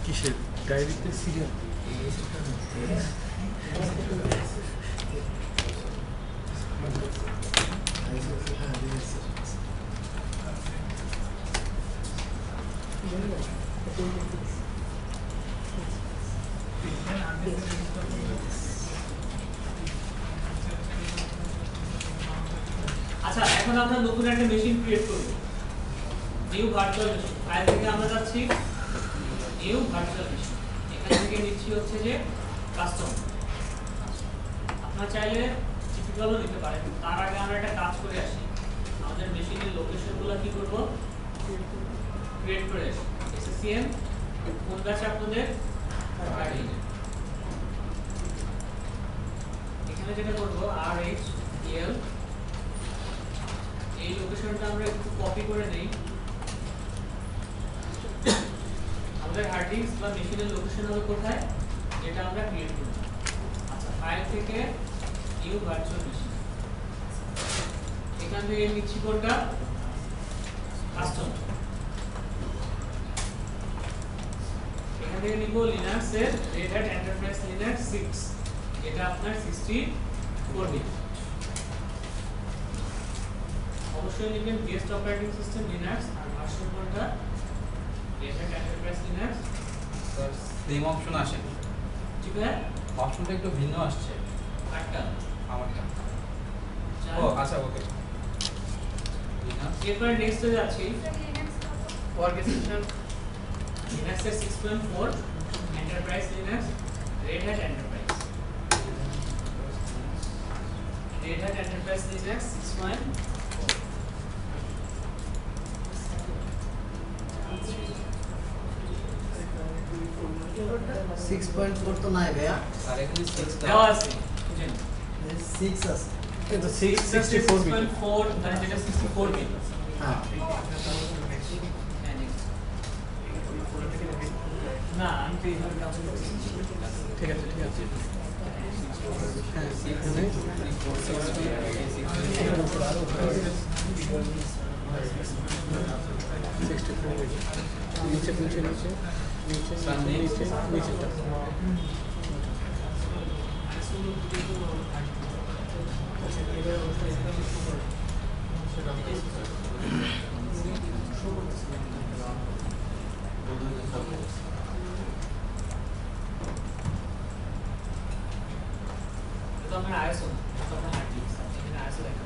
কিসের ডায়েরিতে সিরিয়াল আচ্ছা এখন আমরা নতুন একটা মেশিন ক্রিয়েট করব নিউ ভার্চুয়াল মেশিন ফাইল থেকে আমরা যাচ্ছি নিউ ভার্চুয়াল মেশিন এখান থেকে নিচ্ছি হচ্ছে যে কাস্টম আপনারা চাইলে টিপিক্যালও নিতে পারেন তার আগে আমরা একটা কাজ করে আসি আমাদের মেশিনের লোকেশনগুলো কি করব ক্রিয়েট করে আসি এসএসসিএম কোন ব্যাচ আপনাদের এখানে যেটা করব RHEL এই লোকেশনটা আমরা একটু কপি করে নেই আমাদের হার্ড ডিস্ক বা মেশিনের লোকেশন হবে কোথায় যেটা আমরা ক্রিয়েট করব আচ্ছা ফাইল থেকে নিউ ভার্চুয়াল মেশিন এখান থেকে নিচ্ছি কোনটা কাস্টম এখান থেকে নিব লিনাক্স এর রেড হ্যাট এন্টারপ্রাইজ লিনাক্স 6 এটা আপনার 64 বিট অবশ্যই লিখবেন বেস্ট অপারেটিং সিস্টেম লিনাক্স আর ভার্সন কোনটা Red Hat Enterprise Linux sir same option আসে ঠিক আছে অপশনটা একটু ভিন্ন আসছে আটটা আমারটা ও আচ্ছা ওকে এরপর নেক্সট এ যাচ্ছি অর্গানাইজেশন লিনাক্স এর 6.4 Enterprise Linux Red Hat Enterprise Red Hat Enterprise Linux 6.4 6.4 তো নাই ভাইয়া আর এখানে 6 দেওয়া আছে বুঝেন 6 আছে এটা 64 বিট 6.4 মানে যেটা 64 বিট হ্যাঁ না আমি তো এইভাবে কাজ করছি ঠিক আছে হ্যাঁ এখানে নিচে নিচে নিচে নিচে নিচে নিচেটা তো আমরা আইএসও তখন হার্ড ডিস্ক এখানে আইএসও দেখা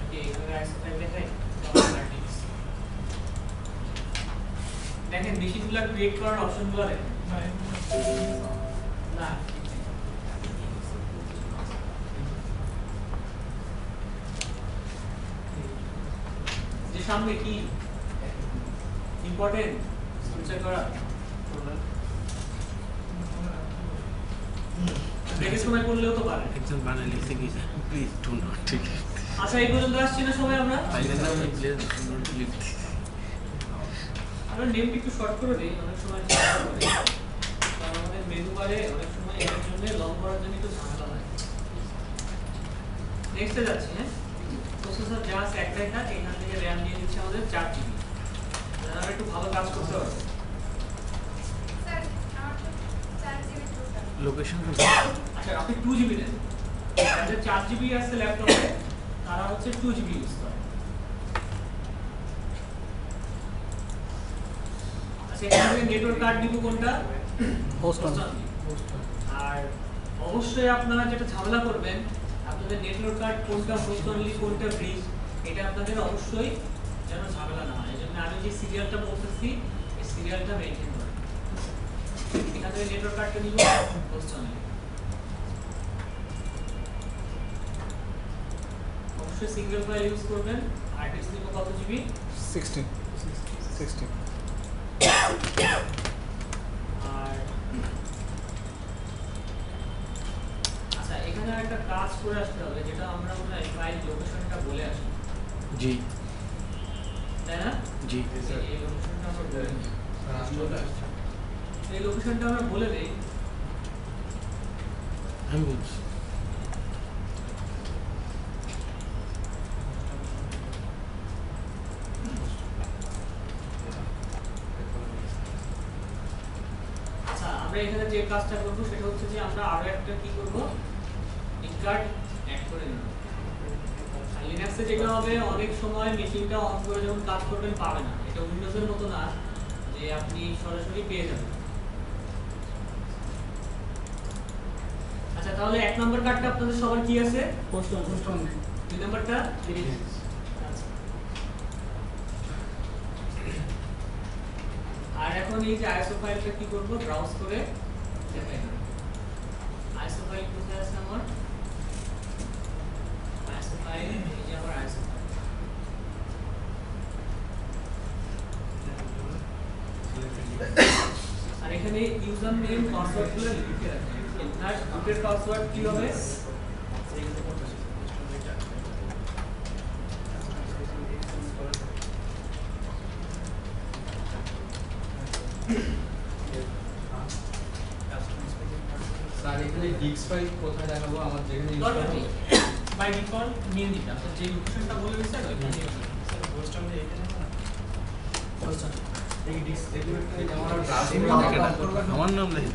ওকে এখানে আইএসও ফাইল দেখাই তখন হার্ড ডিস্ক দেখেন মেশিনগুলো ক্রিয়েট করার অপশনগুলো দেখেন না যে সামনে কি ইম্পর্টেন্ট সঞ্চয় করা দেখে সময় করলেও তো পারে একজন বানাই লিখতে গিয়েছে প্লিজ ডু নট ঠিক আচ্ছা এই পর্যন্ত আসছি না সবাই আমরা প্লিজ নট লিখতে আমরা নেমটা একটু শর্ট করে দিই অনেক সময় ঝামেলা করে কারণ আমাদের মেনু বারে অনেক সময় এর জন্য লং করার জন্য একটু ঝামেলা হয় নেক্সটে যাচ্ছি হ্যাঁ প্রসেসর জাস্ট একটাই কাজ এখান থেকে র্যাম দিয়ে দিচ্ছে আমাদের 4 জিবি আমরা একটু ভালো কাজ করতে পারবো স্যার আমার তো 4 জিবি টোটাল লোকেশন আচ্ছা আপনি 2 জিবি নেন যাদের 4 জিবি আছে ল্যাপটপে তারা হচ্ছে 2 জিবি ইউজ করে আচ্ছা এখান থেকে নেটওয়ার্ক কার্ড নিব কোনটা হোস্ট আর অবশ্যই আপনারা যেটা ঝামেলা করবেন আপনাদের নেটওয়ার্ক কার্ড কোনটা হোস্ট অনলি কোনটা ব্রিজ এটা আপনাদের অবশ্যই যেন ঝামেলা না হয় এজন্য আমি যে সিরিয়ালটা বলতেছি এই সিরিয়ালটা মেইনটেইন করুন এখান থেকে নেটওয়ার্ক কার্ডটা নিব হোস্ট অনলি অবশ্যই সিঙ্গেল ফাইল ইউজ করবেন হার্ড ডিস্ক নিব কত জিবি 16 আর আচ্ছা এখানে একটা কাজ করে আসতে হবে যেটা আমরা মনে হয় ফাইল লোকেশনটা বলে আসি জি তাই না জি এই লোকেশনটা আমরা বলে দিই। চলে আসছে এই লোকেশনটা আমরা বলে দেই আমি বলছি আমরা এখানে যে কাজটা করব সেটা হচ্ছে যে আমরা আরো একটা কি করব ইনকার্ড অ্যাড করে নেব। আর লিনাক্সে যেটা হবে অনেক সময় মেশিনটা অন করে যখন কাজ করবেন পাবে না, এটা উইন্ডোজের মতো না যে আপনি সরাসরি পেয়ে যাবেন। আচ্ছা তাহলে 1 নম্বর কার্ডটা আপনাদের সবার কি আছে? পোস্ট অন 2 নাম্বারটা আর এখন এই যে আইএসও ফাইলটা কি করব ব্রাউজ করে দেখাই দেব। আইএসও ফাইল কোথায় আছে আমার? আইএসও ফাইল এই যে আমার আইএসও ফাইল। আর এখানে ইউজার নেম পাসওয়ার্ড গুলো লিখে রাখবেন। আপনার রুটের পাসওয়ার্ড কি হবে? স্যার এখানে ডিস্ক ফাইল কোথায় দেখাবো আমার যেখানে ইউজ দরকার করব? নেই। বাই ডিফল্ট নিয়ে নিতে আপনার যে লোকেশনটা বলে দিয়েছেন ওইখানে নিয়ে নিতে। এটা আমার ব্রাউজারে দেখানো আমার নাম লিখে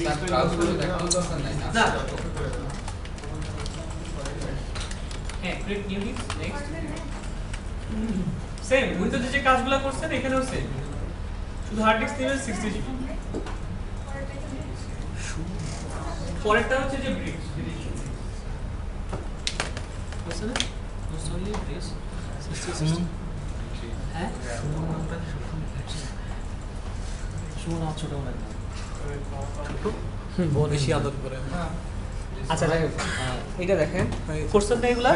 স্যার ব্রাউজারে দেখানো দরকার নাই না হ্যাঁ create new disk next same উইন্ডোজে যে কাজগুলো করছেন এখানেও সেম, শুধু হার্ড ডিস্ক নেবেন 60 জিবি। পরেরটা হচ্ছে যে ব্রিজ বুঝছেন না সরি ব্রিজ 60 হ্যাঁ সুমন ছোট মনে বহুত বেশি আদর করে। আচ্ছা দেখেন এটা দেখেন করছেন না এগুলা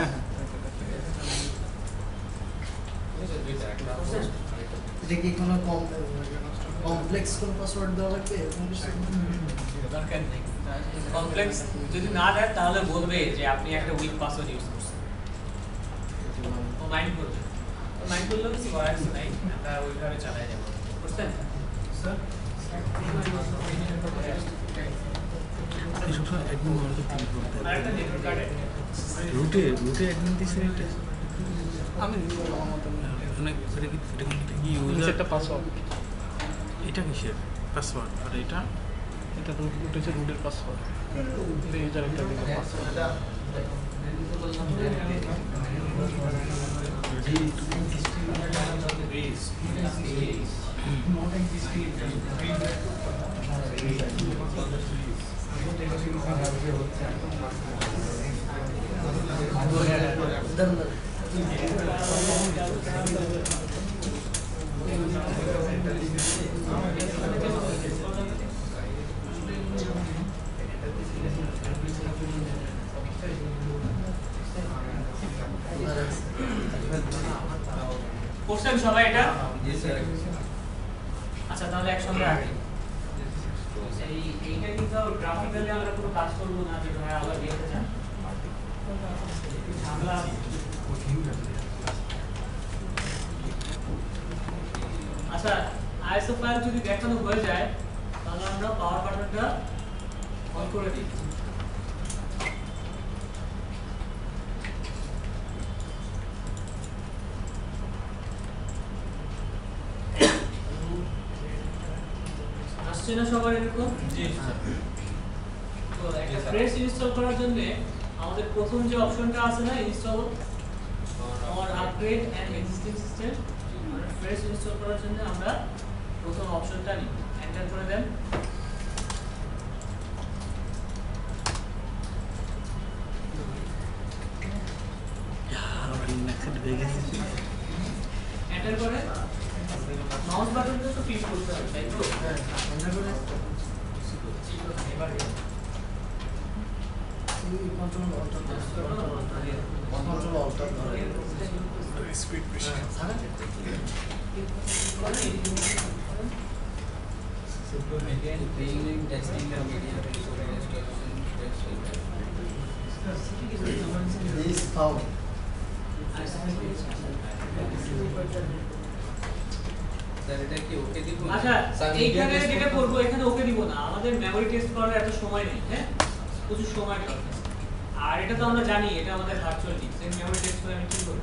এটা কি কোনো কমপ্লেক্স কোন পাসওয়ার্ড দেওয়া লাগবে এরকম কিছু? দরকার নেই। কমপ্লেক্স যদি না দেয় তাহলে বলবে যে আপনি একটা উইক পাসওয়ার্ড ইউজ করছেন, ও মাইন্ড করবে। তো মাইন্ড করলেও কিছু করার কিছু নাই, আমরা ওইভাবে চালাই যাবো। বুঝছেন স্যার? আরেকটা নেটওয়ার্ক কার্ড রুটে অ্যাডমিন দিছে এটা আমি আমার মত অনেক এটা কি ইউজার একটা পাসওয়ার্ড এটা কিসের পাসওয়ার্ড আর এটা তো হচ্ছে রুটের পাসওয়ার্ড ইউজার একটা পাসওয়ার্ড করছেন সবাই এটা? জি স্যার। আচ্ছা তাহলে একসঙ্গে আগে এইটা কিন্তু গ্রাফিক্যালি আমরা কোনো কাজ করবো না, যে ভাই আবার দেখতে চান ঝামেলা। আচ্ছা আইএসও ফাইল যদি দেখানো হয়ে যায় তাহলে আমরা পাওয়ার বাটনটা অন করে দিই। আসছে না সবার এরকম? জি স্যার। তো একটা ফ্রেশ ইনস্টল করার জন্য আমাদের প্রথম যে অপশনটা আছে না install or upgrade and existing system, আমরা ফ্রেশ ইনস্টল করার জন্য আমরা প্রথম অপশনটা নিই, এন্টার করে দেন। এন্টার করে মাউস বাটনটা তো ক্লিক করতে হবে, তাই তো? এন্টার করে এবার কন্ট্রোল অল্টার ধরে স্পিড বেশি Again, training, testing the media this found sir এটা কি ওকে দিব? আচ্ছা স্যার এইখানে media test যেটা করতে- করব এখানে ওকে দিব না, আমাদের মেমরি টেস্ট করার এত সময় নেই। হ্যাঁ প্রচুর সময় দরকার, আর এটা তো আমরা জানি এটা আমাদের ভার্চুয়াল ডিস্ক, এই মেমরি টেস্ট করে আমি কি করব?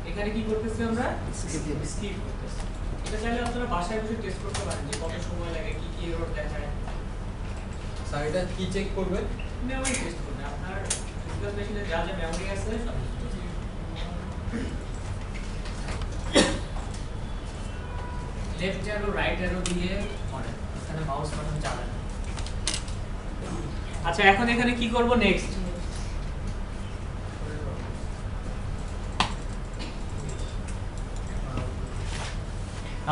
এখানে কি করতেছি আমরা? স্কিপ করতেছি। এটা চাইলে আপনারা বাসায় বসে টেস্ট করতে পারেন যে কত সময় লাগে, কি কি এরর দেখায়। স্যার এটা কি চেক করবে? মেমোরি টেস্ট করবেন, আপনার ফিজিক্যাল মেশিনে যা যা মেমোরি আছে সব লেফট অ্যারো রাইট অ্যারো দিয়ে করেন, এখানে মাউস বাটন চালান। আচ্ছা এখন এখানে কি করব নেক্সট?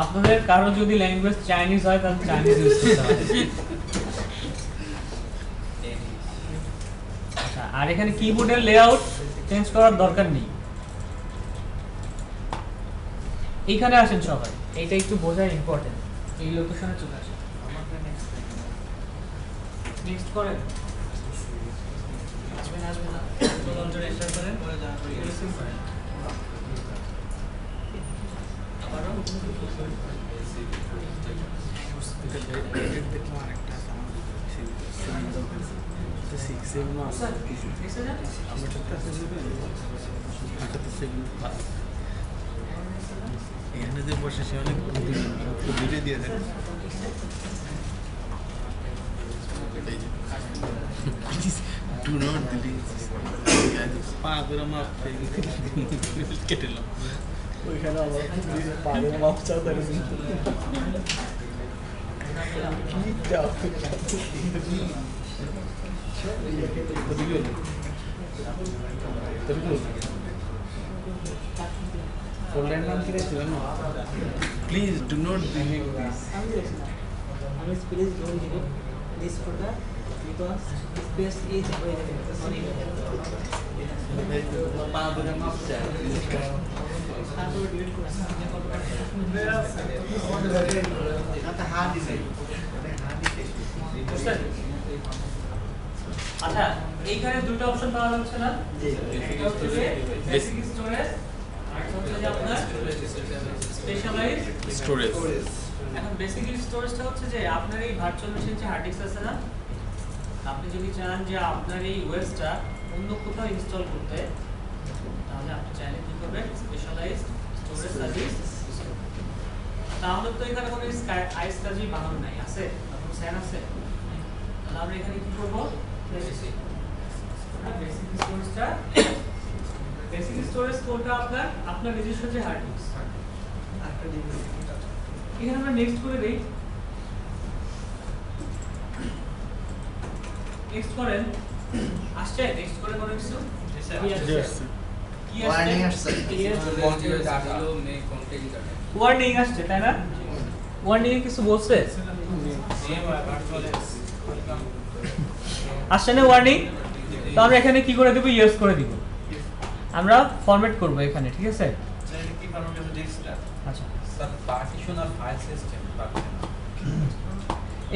আপনাদের কারো যদি ল্যাঙ্গুয়েজ চাইনিজ হয় তাহলে চাইনিজ ইউজ করতে হবে। আচ্ছা আর এখানে কিবোর্ডের লেআউট চেঞ্জ করার দরকার নেই। এইখানে আসেন সবাই, এইটা একটু বোঝা ইম্পর্টেন্ট। এই লোকেশনে চলে আসেন, নেক্সট করেন। আসবেন আসবেন না, লঞ্চার এন্টার করেন, পরে যা করি রিসিভ করেন। আবারও দেখলাম আরেকটা স্যার এসে যান। আমরা একটা এখানে যে বসে সে অনেক দূরে দিয়ে দেয়। Do not delete. পা ধরে মাপ কেটে এলাম। ওইখানে আমার পায়ের মাপ চাওয়া থাকে Please do not delete this. Please don't delete this folder because space is পা ধরে মাপ চায়। আচ্ছা এইখানে দুটো অপশন পাওয়া যাচ্ছে না, একটা হচ্ছে যে বেসিক স্টোরেজ আর একটা হচ্ছে যে আপনার স্পেশালাইজড স্টোরেজ। এখন বেসিক স্টোরেজটা হচ্ছে যে আপনার এই ভার্চুয়াল মেশিন যে হার্ড ডিস্ক আছে না, আপনি যদি চান যে আপনার এই ওএসটা অন্য কোথাও ইনস্টল করতে, তাহলে আপনি চাইলে কি করবেন স্পেশালাইজড স্টোরেজ সার্ভিস। তাহলে তো এখানে কোনো আইএসকাজি বানানো নাই, আছে আপনার স্যান আছে, তাহলে আমরা এখানে কি করব বেসিক স্টোরেজটা, বেসিক স্টোরেজ কোডটা আপনার নিজস্ব যে হার্ড ডিস্ক, এখানে আমরা নেক্সট করে দেই। নেক্সট করেন, আসছে নেক্সট করে কোনো কিছু কি ওয়ার্নিং আসছে? আসছে ওয়ার্নিং আসছে তাই না? ওয়ার্নিং এ কিছু বলছে? আসছে না ওয়ার্নিং? তো আমরা এখানে কি করে দেব? ইয়েস করে দিব। আমরা ফরম্যাট করব এখানে, ঠিক আছে? কি ফরম্যাট হবে ডিস্কটা? আচ্ছা স্যার পার্টিশন আর ফাইল সিস্টেম পার্টিশন।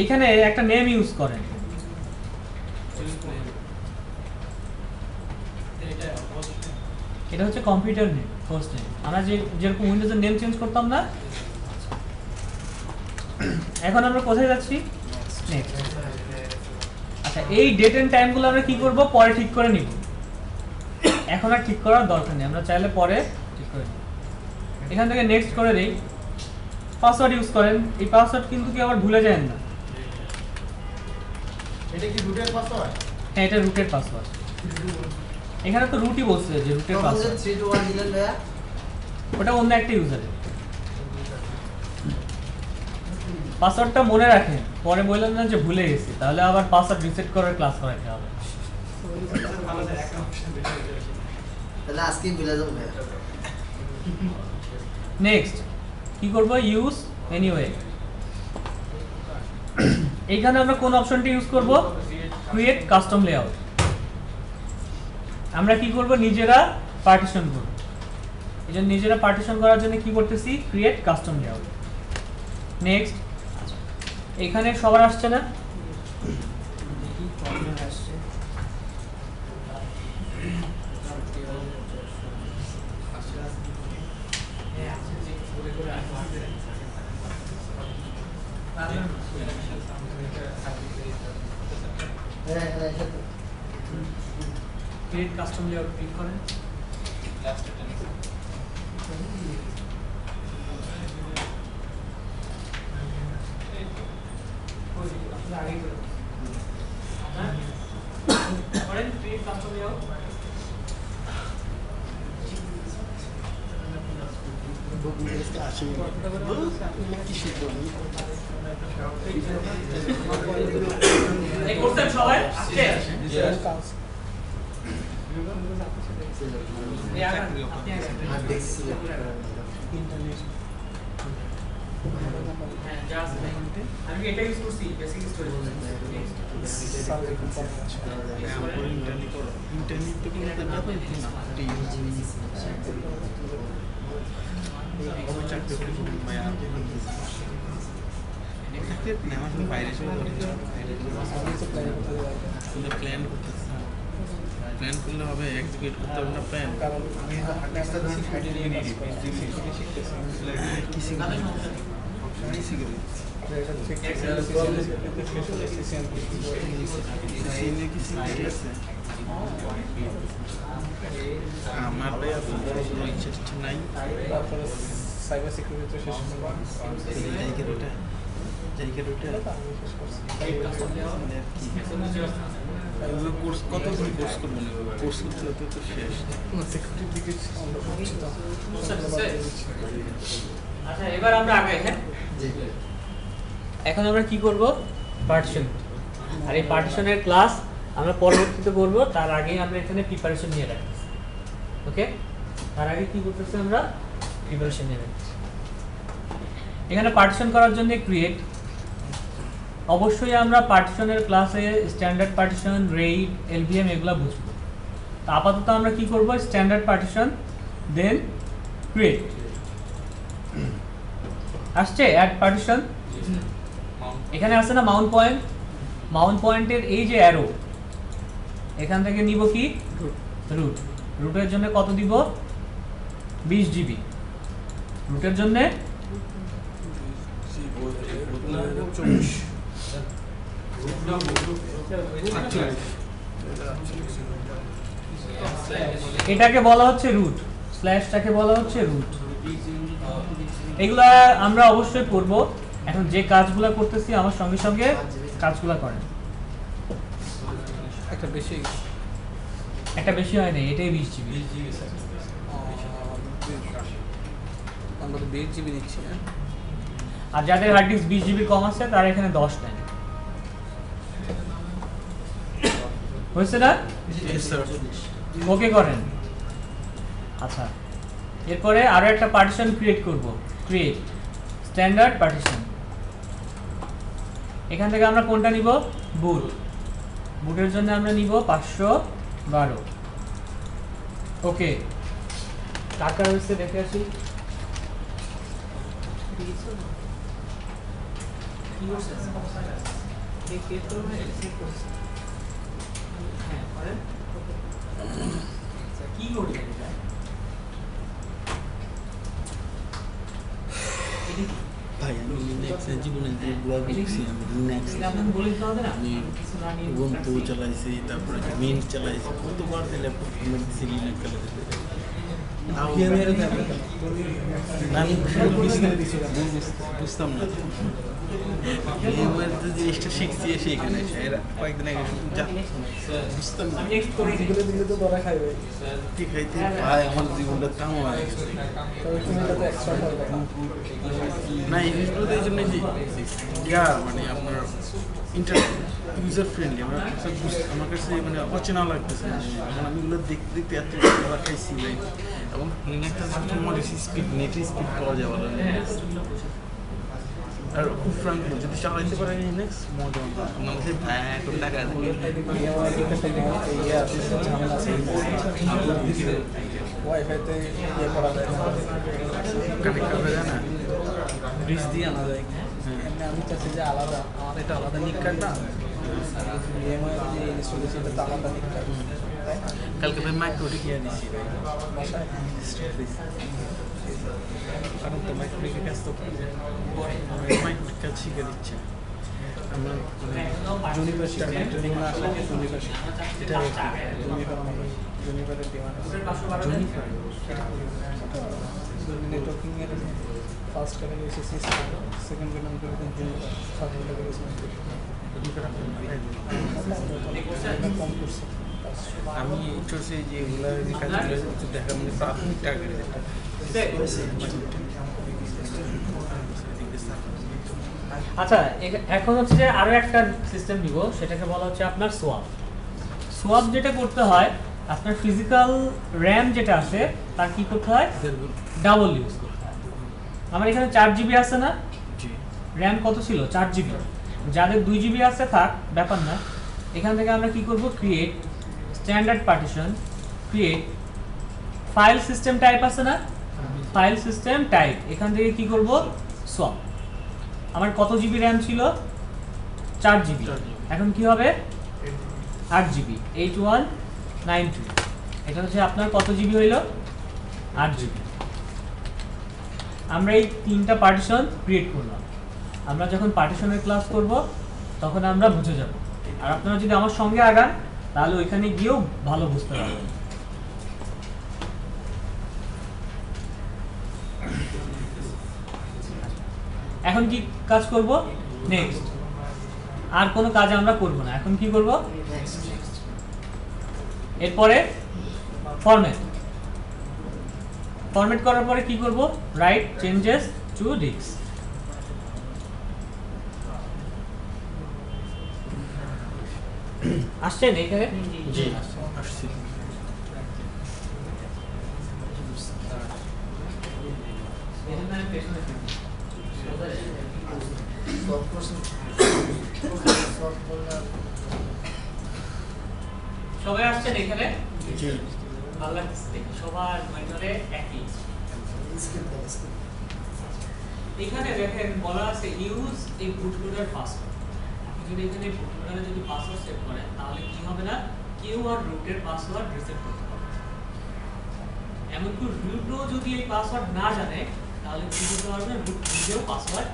এখানে একটা নেম ইউজ করেন। এটা হচ্ছে কম্পিউটার নেম, হোস্ট নেম। আমরা যেরকম উইন্ডোজের নেম চেঞ্জ করতাম না, এখন আমরা কোথায় যাচ্ছি? নেক্সট। আচ্ছা এই ডেট এন্ড টাইমগুলো আমরা কি করব? পরে ঠিক করে নিব, এখন আর ঠিক করার দরকার নেই, আমরা চাইলে পরে ঠিক করে নিব। এখান থেকে নেক্সট করে দেই। পাসওয়ার্ড ইউজ করেন, এই পাসওয়ার্ড কিন্তু কি আবার ভুলে যাবেন না। এটা কি রুটের পাসওয়ার্ড? হ্যাঁ এটা রুটের পাসওয়ার্ড। এখানে তো রুটই বলছে যে রুটের পাসওয়ার্ড, 321 দিলেন ভাইয়া? ওটা অন্য একটা ইউজারের পাসওয়ার্ডটা মনে রাখেন, পরে বললেন না যে ভুলে গেছি, তাহলে আবার পাসওয়ার্ড রিসেট করার ক্লাস করাতে হবে। তাহলে আজকেই ভুলে যাবো ভাইয়া। নেক্সট কি করব? Use anyway. এইখানে আমরা কোন অপশনটি ইউজ করব? Create custom layout. আমরা কি করব? নিজেরা পার্টিশন করব। এই জন্য নিজেরা পার্টিশন করার জন্য কি করতেছি? Create custom layout. নেক্সট। এখানে সবার আসছে না? ক্রিয়েট কাস্টম লেআউট ক্লিক করেন। এই করছেন সবাই আসছে এই আগান আপনি আগান হ্যাঁ জাস্ট আমি এটা ইউজ করছি বেসিক স্টোরি প্ল্যান করলে হবে, এক্সিকিউট করতে হবে না প্ল্যান। কারণ আমি হার্ডনেসটা ধরুন সাইডে নিয়ে শিখতেছি আমার ভাই বড় কোনো ইচ্ছা টিচ্ছা নাই। তারপরে সাইবার সিকিউরিটি শেষ কোর্স কতদিন কোর্স করবো না, কোর্স করতে হতে তো শেষ। সিকিউরিটির দিকে আমরা ভাবছি তো আচ্ছা এবার আমরা আগাই। হ্যাঁ এখন আমরা কি করব পার্টিশন, আর এই পার্টিশনের ক্লাস আমরা পরবর্তীতে করব, তার আগে আমরা এখানে প্রিপারেশন নিয়ে রাখি। ওকে, তার আগে কি করতেছি আমরা প্রিপারেশন নিয়ে রাখি। এখানে পার্টিশন করার জন্য ক্রিয়েট, অবশ্যই আমরা পার্টিশনের ক্লাসে স্ট্যান্ডার্ড পার্টিশন, রেইড, এলভিএম এগুলো বুঝবো। তো আপাতত আমরা কি করব স্ট্যান্ডার্ড পার্টিশন দেন ক্রিয়েট। আসছে অ্যাড পার্টিশন, এখানে আছে না মাউন্ট পয়েন্ট, মাউন্ট পয়েন্টের এই যে অ্যারো এখান থেকে নিব কি রুট, রুটের জন্য কত দিব 20 জিবি, রুটের জন্য এটাকে বলা হচ্ছে রুট, স্ল্যাশটাকে বলা হচ্ছে রুট। এগুলা আমরা অবশ্যই করব। এখন যে কাজগুলো করতেছি আমার সঙ্গে সঙ্গে কাজগুলো করেন। একটা বেশি হয় না, এটাই 20 জিবি। আমরা তো 20 জিবি নিচ্ছি। আর যাদের হার্ড ডিস্ক 20 জিবি কম আছে তারা এখানে 10 নেন। হয়েছে না? ওকে করেন। আচ্ছা এরপরে আরো একটা পার্টিশন ক্রিয়েট করব, ক্রিয়েট স্ট্যান্ডার্ড পার্টিশন। এখান থেকে আমরা কোনটা নিব বুট, বুটের জন্য আমরা নিব 512। ওকে টাকা হচ্ছে দেখে আসি কি করবে ভাই আমি নেক্সট জীবনে যে ব্লগ লিখছি, আমি নেক্সট বলে দিতে হবে না আমি ubuntu চালাইছি, তারপরে মিন্ট চালাইছি, কতবার ল্যাপটপ কিনে দিছি লিনাক্স চালাইতে। বুঝতাম না যে জিনিসটা শিখছি সেখানে কয়েকদিন আগে বুঝতাম না তো ধরা খাইবে ঠিক হইতে ভাই আমার জীবনটা কামো হয় তবে তুমি তো এক্সপার্ট হবে না। এই জিনিসগুলো এই জন্য যে মানে আপনার ইউজার ফ্রেন্ডলি আমার কাছে মানে অচেনা লাগতেছে। এখন আমি এগুলো দেখতে দেখতে এত খাবার খাইছি ভাই, এবং লিনাক্সটা তোমার স্পিড নেটের স্পিড পাওয়া যায় ভালো। আর খুব ফ্রাঙ্কলি যদি চালাইতে পারে লিনাক্স মজা মানুষের এখন টাকা ওয়াইফাইতে ইয়ে করা যায় কানেক্ট করা যায় না, ব্রিজ দিয়ে আনা যায়। এমনি আমি চাচ্ছি যে আলাদা, আমার এটা আলাদা নিক কার্ড না, ইএমআই যে ইনস্টল দিয়েছি এটা আলাদা নিক কার্ড। কালকে ভাই মাইক্রোটি কিনে দিচ্ছি ভাই বাসায় কারণ তো মাইক্রোটিকে কাজ তো মাইক্রোটিক কাজ শিখে দিচ্ছে। আমরা ইউনিভার্সিটি ট্রেনিং না আসলে ইউনিভার্সিটি এটা ইউনিভার্সিটির ডিমান্ড নেটওয়ার্কিং এর ফার্স্ট ক্যাটাগরি এসেছি, সেকেন্ড ক্যাটাগরি থার্ড ক্যাটাগরি কম করছে। আমি চলছে যে এগুলো যে কাজগুলো দেখা মানে প্রাথমিক টার্গেট আচ্ছা এখন হচ্ছে যে আরো একটা সিস্টেম দিব, সেটাকে বলা হচ্ছে আপনার সোয়াপ। সোয়াপ যেটা করতে হয়, আপনার ফিজিক্যাল র্যাম যেটা আছে তার কি করতে হয়, ডাবল ইউজ করতে হয়। আমার এখানে 4 জিবি আছে না, র্যাম কত ছিল 4 জিবি, যাদের 2 জিবি আছে থাক, ব্যাপার না। এখান থেকে আমরা কি করব, create standard partition, create file system type আছে না, ফাইল সিস্টেম টাইপ, এখান থেকে কি করব, সোয়াপ। আমার কত জিবি র্যাম ছিল, 4 জিবি, এখন কি হবে 8 জিবি, 8192, এটা হচ্ছে আপনার কত জিবি হইল, 8 জিবি। আমরা এই 3টা পার্টিশন ক্রিয়েট করলাম। আমরা যখন পার্টিশনের ক্লাস করব তখন আমরা বুঝে যাব, আর আপনারা যদি আমার সঙ্গে আগান তাহলে ওইখানে গিয়েও ভালো বুঝতে পারবেন। এখন কি কাজ করব, নেক্সট। আর কোনো কাজ আমরা করব না, এখন কি করব, এরপরে ফরম্যাট। ফরম্যাট করার পরে কি করব, রাইট চেঞ্জেস টু ডিস্ক। আসছেন এখানে, জি আসছি। সবাই আসছেন এখানে, জি ভালো লাগছে দেখি, সবার মনিটরে একই। এখানে দেখেন বলা আছে ইউজ এ বুটলোডার পাসওয়ার্ড। আপনি যদি এখানে বুটলোডারে যদি পাসওয়ার্ড সেট করেন তাহলে কি হবে না, কেউ আর রুটের পাসওয়ার্ড রিসেট করতে পারবে না। এমনকি রুটও যদি এই পাসওয়ার্ড না জানে তাহলে কি করতে পারবে না, রুট নিজেও পাসওয়ার্ড,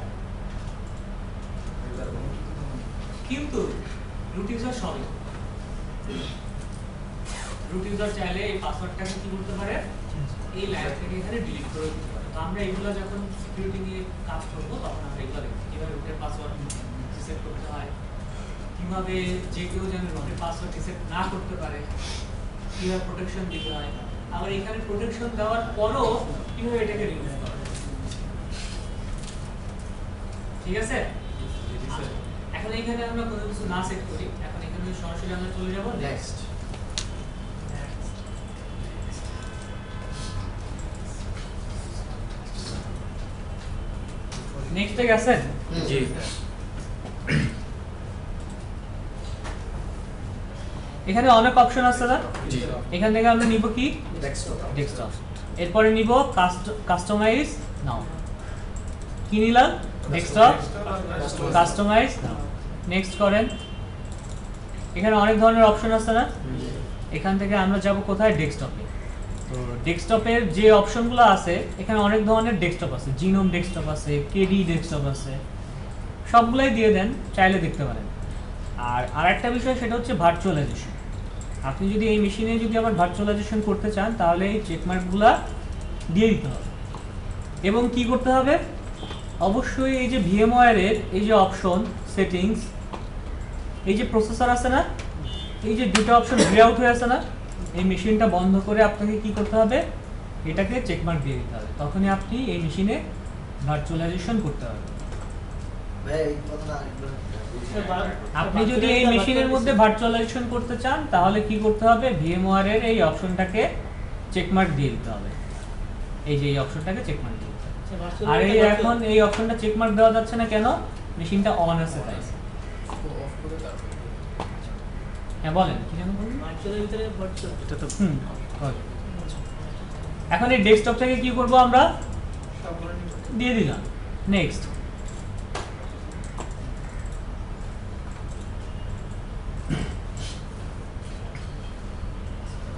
কিন্তু রুট ইউজার সবই, রুট ইউজার চাইলে এই পাসওয়ার্ডটাকে কি করতে পারে, এই লাইন থেকে এখানে ডিলিট করে দিতে পারে। তো আমরা এগুলো যখন সিকিউরিটি নিয়ে কাজ করবো তখন আমরা এগুলো দেখব, কিভাবে রুটের পাসওয়ার্ড রিসেট করতে হয়, কিভাবে যে কেউ যেন রুটের পাসওয়ার্ড রিসেট না করতে পারে, কিভাবে প্রোটেকশন দিতে হয়, আবার এখানে প্রোটেকশন দেওয়ার পরও কিভাবে এটাকে রিমুভ করা যায়। ঠিক আছে, এখন এখানে আমরা কোনো কিছু না সেট করি, এখন এখানে সরাসরি আমরা চলে যাব নেক্সট। নেক্সটে গেছেন, জি এখানে অনেক অপশন আছে না, জি এখান থেকে আমরা নিব কি, ডেস্কটপ, এরপরে নিব কাস্টমাইজ নাও, কি নিলাম, ডেস্কটপ কাস্টমাইজ নাও, নেক্সট করেন। এখানে অনেক ধরনের অপশন আছে না, এখান থেকে আমরা যাব কোথায়, ডেস্কটপে। তো ডেস্কটপের যে অপশনগুলো আছে, এখানে অনেক ধরনের ডেস্কটপ আছে, জিনোম ডেস্কটপ আছে, কেডি ডেস্কটপ আছে, সবগুলাই দিয়ে দেন, চাইলে দেখতে পারেন। আর আরেকটা বিষয় সেটা হচ্ছে ভার্চুয়ালাইজেশন। আপনি যদি এই মেশিনে যদি আবার ভার্চুয়ালাইজেশন করতে চান তাহলে এই চেকমার্কগুলো দিয়ে দিতে হবে। এবং কি করতে হবে, অবশ্যই এই যে ভিএমওয়্যারের এই যে অপশন সেটিংস, এই যে প্রসেসর আছে না, এই যে দুটো অপশন গ্রে আউট হয়ে আছে না, এই মেশিনটা বন্ধ করে আপনাকে কি করতে হবে, এটাকে চেকমার্ক দিয়ে দিতে হবে, তখনই আপনি এই মেশিনে ভার্চুয়ালাইজেশন করতে পারবেন। আপনি যদি এই মেশিনের মধ্যে ভার্চুয়ালাইজেশন করতে চান তাহলে কি করতে হবে, ভিএমওয়্যারের এই অপশনটাকে চেকমার্ক দিয়ে দিতে হবে, এই যে এই অপশনটাকে চেকমার্ক দিয়ে দিতে হবে। আর এই এখন এই অপশনটা চেকমার্ক দেওয়া যাচ্ছে না কেন, মেশিনটা অন আছে তাই। হ্যাঁ বলেন, কি যেন বলুন, ভার্চুয়ালের ভিতরে ভার্চুয়াল এটা তো এখন এই ডেস্কটপ থেকে কি করব, আমরা দিয়ে দিলাম নেক্সট।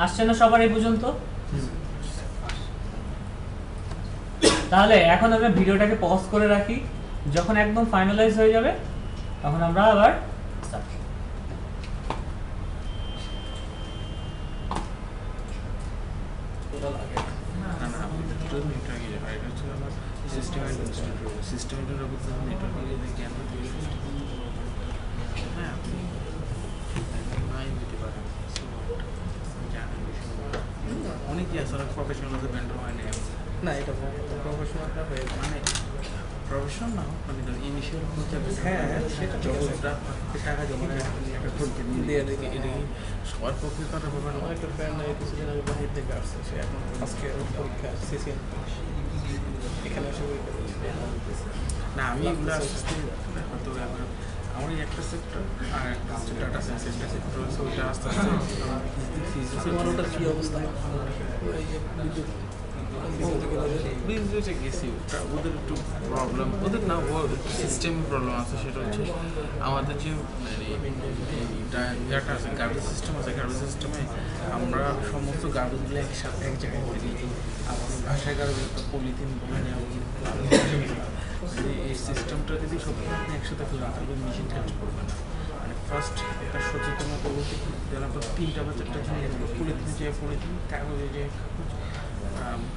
আসছে না সবার এই পর্যন্ত? তাহলে এখন আমরা ভিডিওটাকে পজ করে রাখি, যখন একদম ফাইনালাইজ হয়ে যাবে তখন আমরা আবার start করব। অনেকেই আছে প্রফেশনাল ভেন্ডর হয় না, না এটা প্রফেশনালটা হয়ে মানে প্রফেশন না হোক মানে ইনিশিয়াল হ্যাঁ, সেটা ঠিক আছে। টাকা জমা একটা খুলতে দিয়ে দেখি। এটা কি সবার পক্ষে করার ব্যাপার না? আমার একটা ফ্রেন্ড কিছুদিন আগে বাহির থেকে আসছে, সে এখন আজকে ওর পরীক্ষা সিসিএন এখানে এসে পরীক্ষা দিচ্ছে। না আমি এগুলো আস্তে আস্তে হয়তো আমার এই একটা সেক্টর আর একটা হচ্ছে ডাটা সায়েন্স, একটা সেক্টর হচ্ছে ওইটা আস্তে আস্তে তোমার ওটার কী অবস্থা? ওই যে বিদ্যুৎ বিজনেসে গেছি, ওটা ওদের একটু প্রবলেম, ওদের না সিস্টেম প্রবলেম আছে। সেটা হচ্ছে আমাদের যে ইয়াটা আছে, গার্বেজ সিস্টেম আছে, গার্বেজ সিস্টেমে আমরা সমস্ত গার্বেজগুলো একসাথে এক জায়গায় ফেলি। বাসায় গার্বেজ পলিথিন বলে এই সিস্টেমটা যদি সব আপনি একসাথে ফেলেন তাহলে মেশিন কাজ করবে না। মানে ফার্স্ট একটা সচেতনতা বলতে যেন আমরা 3টা বা 4টা জিনিস পলিথিন যে পলিথিন, কাগজে যে কাগজ,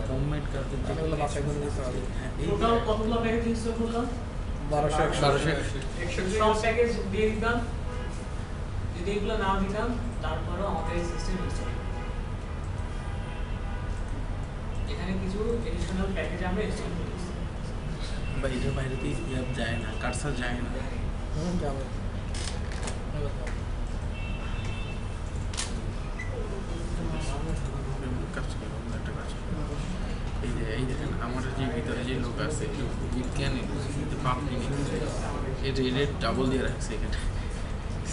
হোমমেড গার্বেজ যেগুলো বাসায় করে দিতে হবে। টোটাল কতগুলো প্যাকেজ ইনস্টল করলাম? 1200 সব প্যাকেজ দিয়ে দিতাম। যদি এগুলো না দিতাম তারপরেও আমাদের সিস্টেম ইনস্টল। এখানে কিছু এডিশনাল প্যাকেজ আমরা ইনস্টল করেছি। বা এটার বাইরে তো ইয়াব যায় না, কারসার যায় না। যাবে। কাজ করো, একটা কাজ করো। এই দেখেন আমার যে ভিতরে যে লোক আছে বিজ্ঞানী পাম্পিং এর রেট ডাবল দিয়ে রাখছে এখানে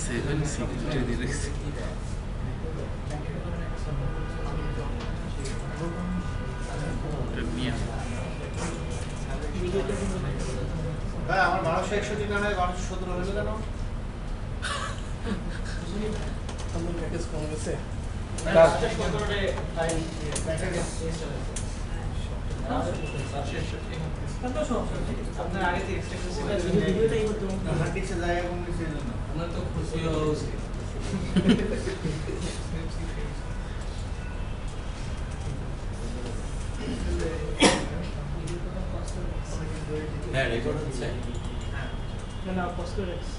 7 সিক্রেট দিয়ে রাখছে। ভাই আমার 1261 না হয় 1217 হলো কেন? আমার প্যাকেজ কমে গেছে। আপনার আগে থেকে এক্সট্রা ছিল হার্ড ডিস্কে জায়গা কম গেছে এজন্য আমরা তো খুশি হওয়া উচিত। হ্যাঁ রেকর্ড হচ্ছে। না কষ্ট রেক্স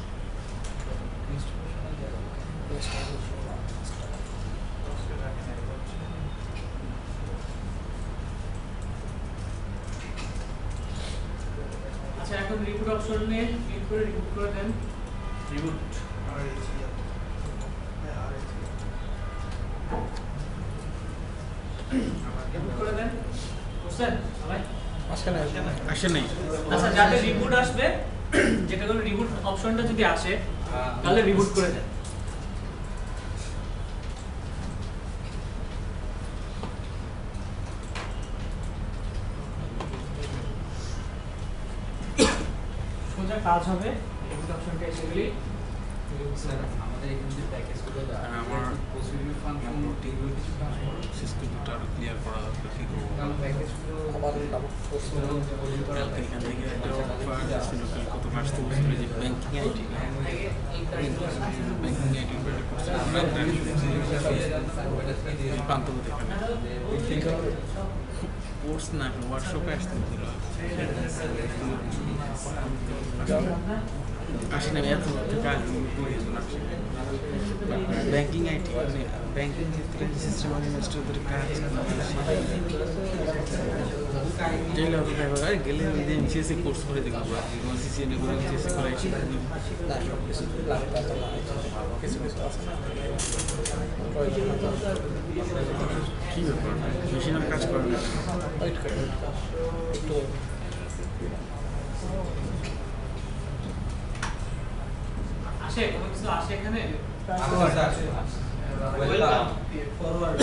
আচ্ছা এখন রিবুট অপশনে ক্লিক করে রিবুট করে দেন। রিবুট রিবুট করে দেন। বুঝছেন সবাই? আসে না আসে নাই। আচ্ছা যাতে রিবুট আসবে, যেটা করে রিবুট অপশনটা যদি আসে তাহলে রিবুট করে দেন। সোজা কাজ হবে রিবুট অপশনটা এসে গেলেই। স্যার আমাদের এখানে যে প্যাকেজগুলো আমার পসিবল ফাংশন টেবিল কিছু কাজ করে সিস্টেমটা আরো ক্লিয়ার করা দরকার। কি করবো কারণ প্যাকেজগুলো আবার ডাবল ফোর্স কালকে এখান থেকে একটা অফার আসছিল, কত মাস থেকে বলছিল যে ব্যাংকিং আইটি ব্যাংকিং আইটি প্রান্তপতি এখানে কোর্স না ওয়ার্কশপে আসতে হচ্ছিল। আসে না এত কাজ ব্যাংকিং আইটি মানে ব্যাংকিং ক্ষেত্রে সিস্টেম অ্যাডমিনিস্ট্রেটর কাজ গেলে গেলে সিএসসি কোর্স করে দেখবো সিসিএনএ করে সিএসসি করাই না সব কিছু লাগে তা তো না, কিছু কিছু আছে না কী ব্যাপার মেশিনের কাজ করে না। ওয়েট করে একটু আসে কোনো কিছু আসে এখানে ওয়েলকাম ফরওয়ার্ড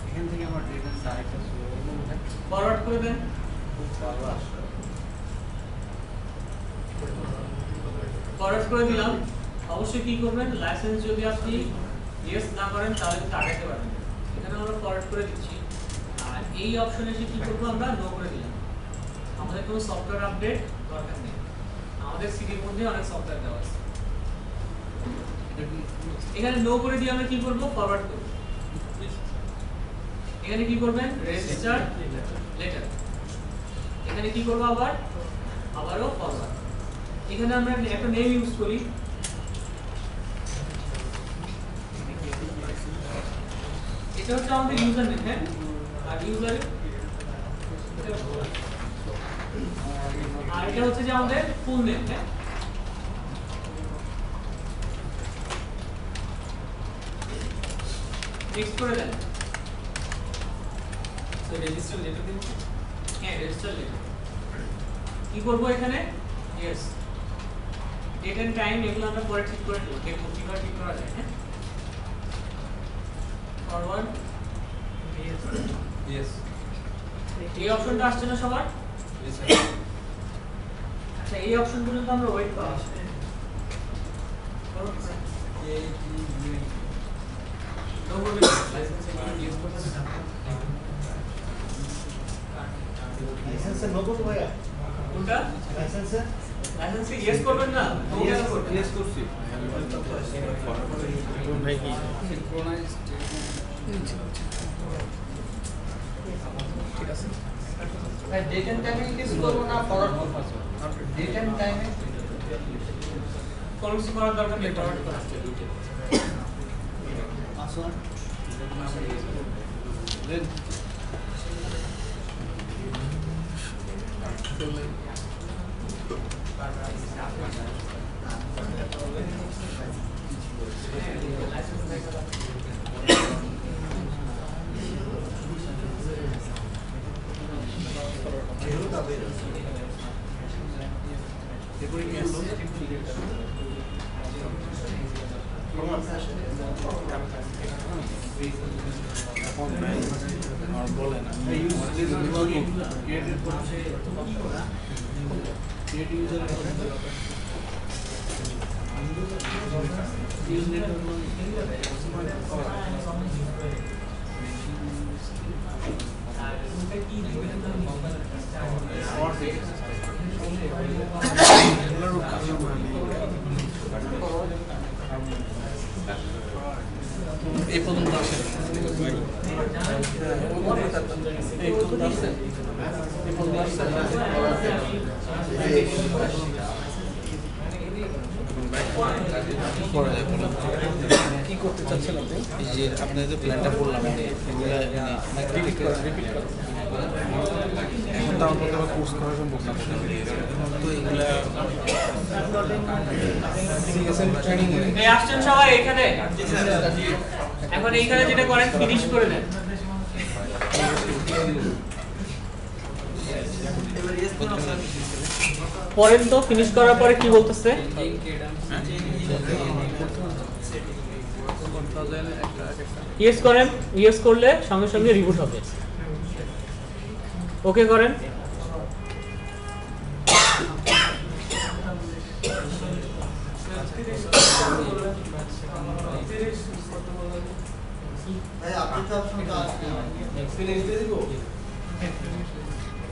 এখান থেকে আমার ডেটা সাইটটা শুরু হবে ফরওয়ার্ড করে দেন। ফরওয়ার্ড করে দিলাম। অবশ্যই কি করবেন, লাইসেন্স যদি আপনি ইয়েস না করেন তাহলে কিন্তু আগাতে পারবেন। এখানে আমরা ফরওয়ার্ড করে দিচ্ছি আর এই অপশনে এসে কি করবো আমরা নো করে দিলাম। আমাদের কোনো সফটওয়্যার আপডেট দরকার নেই, আমাদের সিডির মধ্যে অনেক সফটওয়্যার দেওয়া আছে। এখানে নো করে দিয়ে আমরা কি করব, ফরওয়ার্ড করব। এখানে কি করবেন, রেজিস্টার লেটার। এখানে কি করব আবারও ফরওয়ার্ড। এখানে আমরা একটা নেম ইউজ করি, এটা হচ্ছে আমাদের ইউজার নেম। হ্যাঁ আর ইউজার আর এটা হচ্ছে যে আমাদের ফুল নেম। হ্যাঁ, নেক্সট করে দেন। তো রেজিস্টার লেটার দিন। হ্যাঁ, রেজিস্টার লেটার কি করব এখানে? ইয়েস, ডেট এন্ড টাইম এগুলো আমরা পরে ঠিক করে নেব, দেখব কিভাবে ঠিক করা যায়। হ্যাঁ, ফরওয়ার্ড ইয়েস এই অপশনটা আসছে না সবার? ইয়েস আচ্ছা, এই অপশন পর্যন্ত আমরা ওয়েট করব। লাইসেন্সে নতুন ভাইয়া কোনটা? লাইসেন্সে লাইসেন্সে ইয়েস করবেন না? ইয়েস করছি ভাই কি ঠিক আছে ডেট এন্ড টাইমে ইউজ করব না ফরওয়ার্ড করব ডেট এন্ড টাইমে কোনো কিছু করার দরকার নেই, ফরওয়ার্ড করা। আসুন এখন ভাই আর বলেন এই পর্যন্ত আসে এই পর্যন্ত আসে এই পর্যন্ত আসে কি করতে চাচ্ছেন আপনি? এই যে আপনার যে প্ল্যানটা বললাম এগুলো রিপিট করা এখন তো আমাদের আবার কোর্স করা সম্ভব না তো এগুলা সিএসএম ট্রেনিং এই আসছেন সবাই এখানে। এখন এইখানে যেটা করেন ফিনিশ করে দেন। পরেন তো ফিনিশ করার পরে কি বলতেছে? ইয়েস করেন, ইয়েস করলে সঙ্গে সঙ্গে রিবুট হবে। ওকে করেন।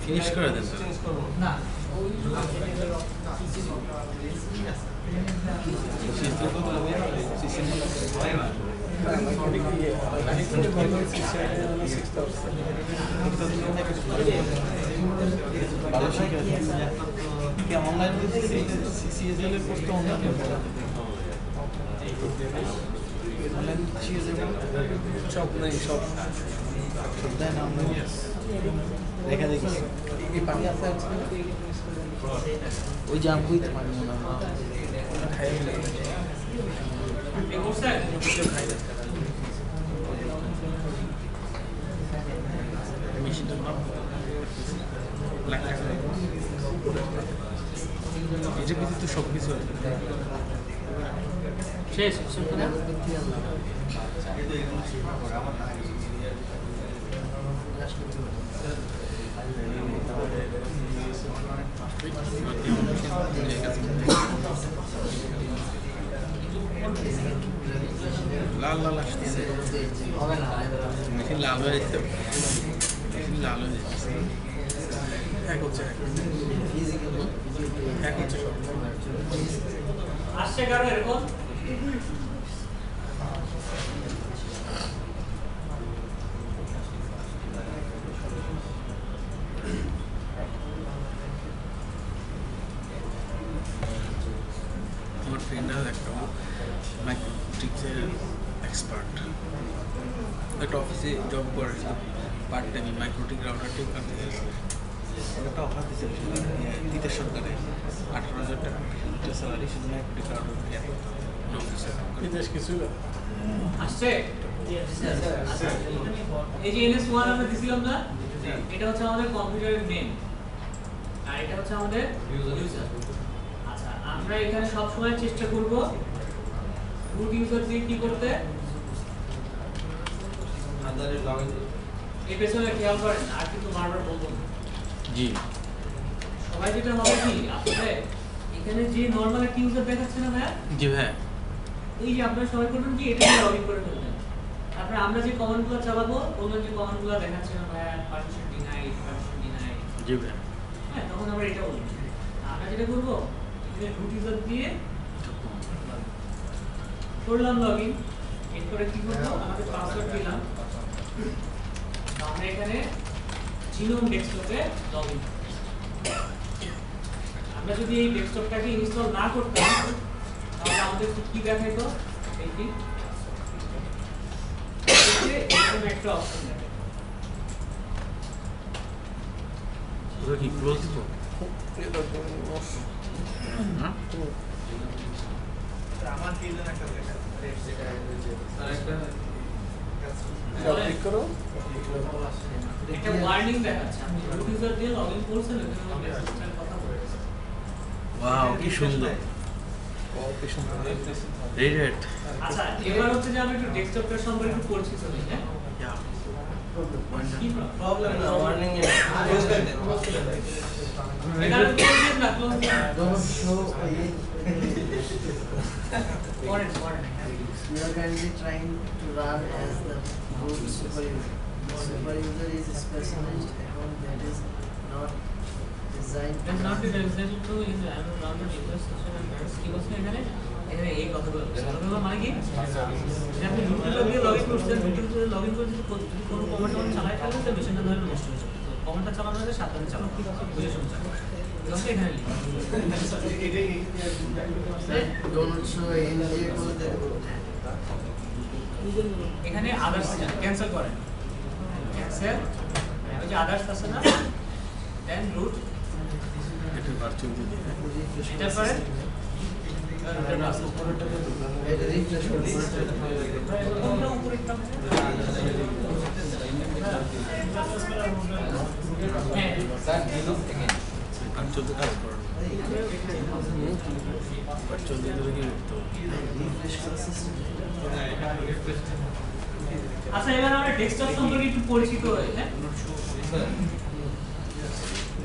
ফিনিশ করে দেন না, ভালো শিখে অনলাইন সিএসএল এর পোস্ট অনলাইন অনলাইন সিএসএল সব নেই সব সব দেয় না আমরা দেখা দেখি এই পানি আছে ওই যে আমি বুঝতে পারি না এই করছেন? মেশিনটার নাম লাখ টাকা এটা কিন্তু তো সব কিছু আছে শেষ শুনতে না? লাল লাল আসতেছে হবে না, মেশিন লাল হয়ে যেতে মেশিন লাল হয়ে যাচ্ছে এক হচ্ছে এক হচ্ছে সব আসছে কারো এরকম? আমার ফ্রেন্ডরা একটা মাইক্রোটিক্সের এক্সপার্ট, একটা অফিসে জব করে পার্ট টাইমে মাইক্রোটিক রাউটার টিম কাজ একটা অফার দিচ্ছে তিতাস সরকারে 18,000 টাকা স্যালারি, শুধু মাইক্রোটিক রাউটার অফিসে বিদেশ কিছু আসছে আচ্ছা, এই যে NS1 আমরা দিছিলাম না, এটা হচ্ছে আমাদের কম্পিউটারের নেম আর এটা হচ্ছে আমাদের ইউজার। আচ্ছা, আমরা এখানে সব সময় চেষ্টা করব রুট ইউজার দিয়ে কি করতে, আদারে লগইন এই পেছনে খেয়াল করেন আর কিন্তু বারবার বলবো না। জি সবাই যেটা হবে কি আসলে এখানে যে নরমাল একটা ইউজার দেখাচ্ছে না ভাইয়া, জি ভাই, এই যে আপনারা সবাই করবেন কি এটা দিয়ে লগইন করে ফেলবেন। তারপরে আমরা যে কমান্ডগুলো চালাবো ওগুলো যে কমান্ডগুলো দেখাচ্ছে না ভাইয়া, পারমিশন ডিনাইড, জি ভাই, হ্যাঁ, তখন আমরা এটা বলবো। আমরা যেটা করবো এখানে রুট ইউজার দিয়ে করলাম লগইন, এরপরে কি করবো আমাদের পাসওয়ার্ড দিলাম, আমরা এখানে জিনোম ডেস্কটপে লগইন। আমরা যদি এই ডেস্কটপটাকে ইনস্টল না করতাম তাহলে আমাদের কি দেখাইতো, দেখি এরকম একটা অপশন দেখায়। ওটা কি ক্লোজ দিব? হ্যাঁ আমার কি যেন একটা দেখা আরেকটা ক্লিক করো, একটা ওয়ার্নিং দেখাচ্ছে আপনি রুট ইউজার দিয়ে লগইন করছেন, এখানে ডেস্কটপের কথা বলেছে। ওয়াও কি সুন্দর, কি সুন্দর রেড হ্যাট, আচ্ছা, এবার হচ্ছে যে আমরা একটু ডেস্কটপটার সম্পর্কে একটু পরিচিত হই, হ্যাঁ? কি প্রবলেম না ওয়ার্নিং এ এখানে ক্লোজ না ক্লোজ Don't show again. করেন করেন। We are currently trying to run as the root super user. Super user is a specialized account that is not designed Then not the residential to is around the user session and parents কি বলছেন এখানে, এখানে এই কথাগুলো কথাগুলো মানে কি যে আপনি রুট ইউজার দিয়ে লগইন করছেন, রুট ইউজার দিয়ে লগইন করে যদি কোনো কমান্ড চালাই ফেলেন তো মেশিনটা ধরে নষ্ট হয়ে যাবে। তো কমান্ডটা চালানো হলে সাবধানে চালানো, বুঝে শুনে চালানো। এখানে এখানে লিখুন। don't show NGA code that এখানে আদার্স ক্যান্সেল করেন, ক্যান্সেল ওই যে আদার্স আছে না, দেন রুট এটা ভার্চুয়াল দিয়ে এটা করেন, refresh code. কোনটা উপরে একটা হ্যাঁ ভার্চুয়াল কাজ করেন, ভার্চুয়াল দিয়ে কি করতে হবে? Refresh code system. আচ্ছা, এবার আমরা ডেস্কটপ সম্পর্কে একটু পরিচিত হই, হ্যাঁ?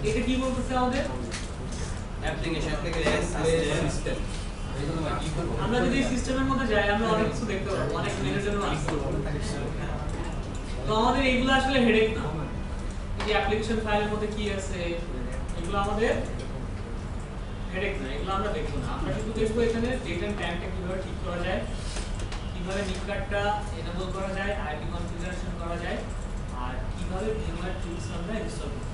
এটা কি বলতেছে আমাদের অ্যাপ্লিকেশন সিস্টেম আমরা যদি সিস্টেমের মধ্যে যাই আমরা অনেক কিছু দেখতে পাবো, অনেক মেনুর জন্য আসতে পারবো। তো আমাদের এইগুলো আসলে হেডেক না, এই যে অ্যাপ্লিকেশন ফাইলের মধ্যে কি আছে এগুলো আমাদের হেডেক না, এগুলো আমরা দেখবো না। আমরা শুধু দেখবো এখানে ডেট এন্ড টাইমটা কিভাবে ঠিক করা যায়, কিভাবে নিককার্ডটা এনেবল করা যায়, আইপি কনফিগারেশন করা যায়, আর কিভাবে ভিএমওয়্যার টুলস আমরা ইনস্টল করব।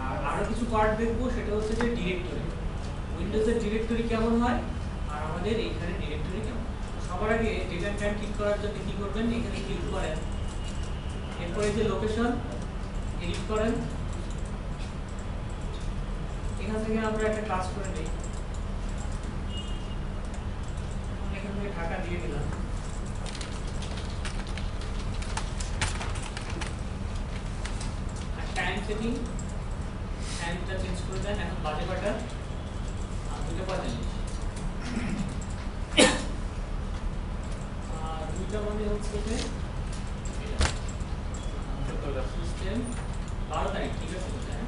আর আরো কিছু পার্ট দেখবো, সেটা হচ্ছে যে ডিরেক্টরি, উইন্ডোজের ডিরেক্টরি কেমন হয় আর আমাদের এইখানে ডিরেক্টরি কেমন। সবার আগে ডেট এন্ড টাইম ঠিক করার জন্য কি করবেন, এখানে ক্লিক করেন, এরপরে যে লোকেশন এডিট করেন, এখান থেকে আমরা একটা কাজ করে নিই, এখান থেকে ঢাকা দিয়ে দিলাম, আর টাইম সেটিং টাইমটা চেঞ্জ করে দেন, এখন বাজে কটা, 2:45, আর 2টা মানে হচ্ছে যে সিস্টেম 12 তারিখ, ঠিক আছে? হ্যাঁ,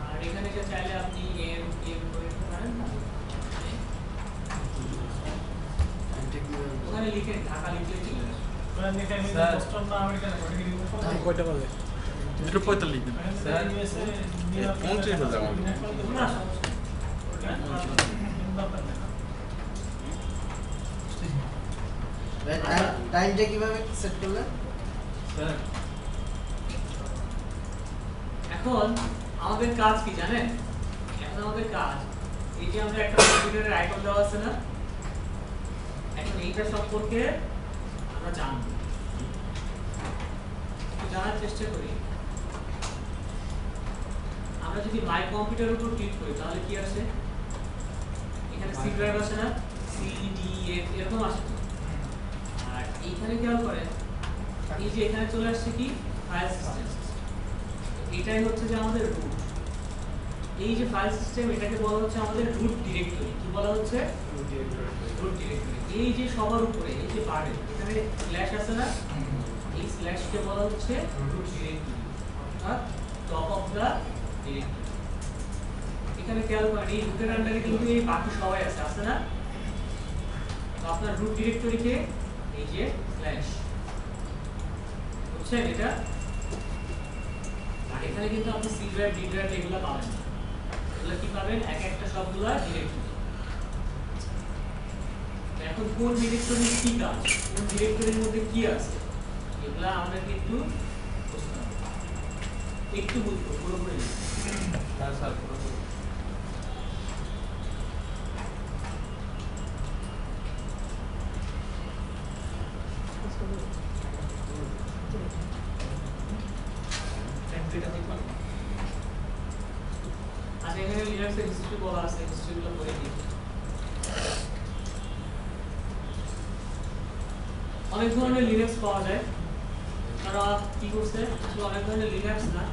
আর এখানে যে চাইলে আপনি এম করে দিতে পারেন, ওখানে লিখে ঢাকা লিখলে চলে আসবে। কয়টা বাজে? 2:45 দিন স্যার 29 হয়ে যাবে। না সমস্যা টাইমটা কিভাবে সেট করলেন? স্যার এখন আমাদের কাজ কি জানেন, এখন আমাদের কাজ এই যে আমরা একটা কম্পিউটারের আইকন দেওয়া আছে না, এখন এইটা সম্পর্কে আমরা জানব, জানার চেষ্টা করি। আমরা যদি মাই কম্পিউটারের উপর ক্লিক করি তাহলে কি আসে? এখানে সি ড্রাইভ আসে না, সি ডি এফ এরকম আসে। আর এইখানে খেয়াল করেন এই যে এখানে চলে আসছে কি ফাইল সিস্টেম। এটাই হচ্ছে যে আমাদের রুট। এই যে ফাইল সিস্টেম এটাকে বলা হচ্ছে আমাদের রুট ডিরেক্টরি। কি বলা হচ্ছে? Root directory. এই যে সবার উপরে এই যে বারে এখানে স্ল্যাশ আছে না, এই স্ল্যাশকে বলা হচ্ছে রুট ডিরেক্টরি, অর্থাৎ টপ অফ দা ডিরেক্টরি। এখানে খেয়াল করেন এই রুটের আন্ডারে কিন্তু এই বাকি সবাই আছে না? তো আপনার রুট ডিরেক্টরিকে এই যে স্ল্যাশ, বুঝছেন এটা? আর এখানে কিন্তু আপনি সি ড্রাইভ ডি ড্রাইভ এগুলো পাবেন না। এগুলো কি পাবেন? এক একটা সবগুলা ডিরেক্টরি। এখন কোন ডিরেক্টরি কি কাজ, কোন ডিরেক্টরির মধ্যে কি আছে, এগুলা আমাদেরকে একটু বুঝতে হবে, একটু বুঝবো, পুরোপুরি না। স্যার পুরোপুরি। আচ্ছা, এখানে লিনাক্সের হিস্ট্রি বলা আছে, হিস্ট্রিগুলো পড়ে দিই। অনেক ধরনের লিনাক্স পাওয়া যায়। তারা কি করছে? আসলে অনেক ধরনের লিনাক্স না,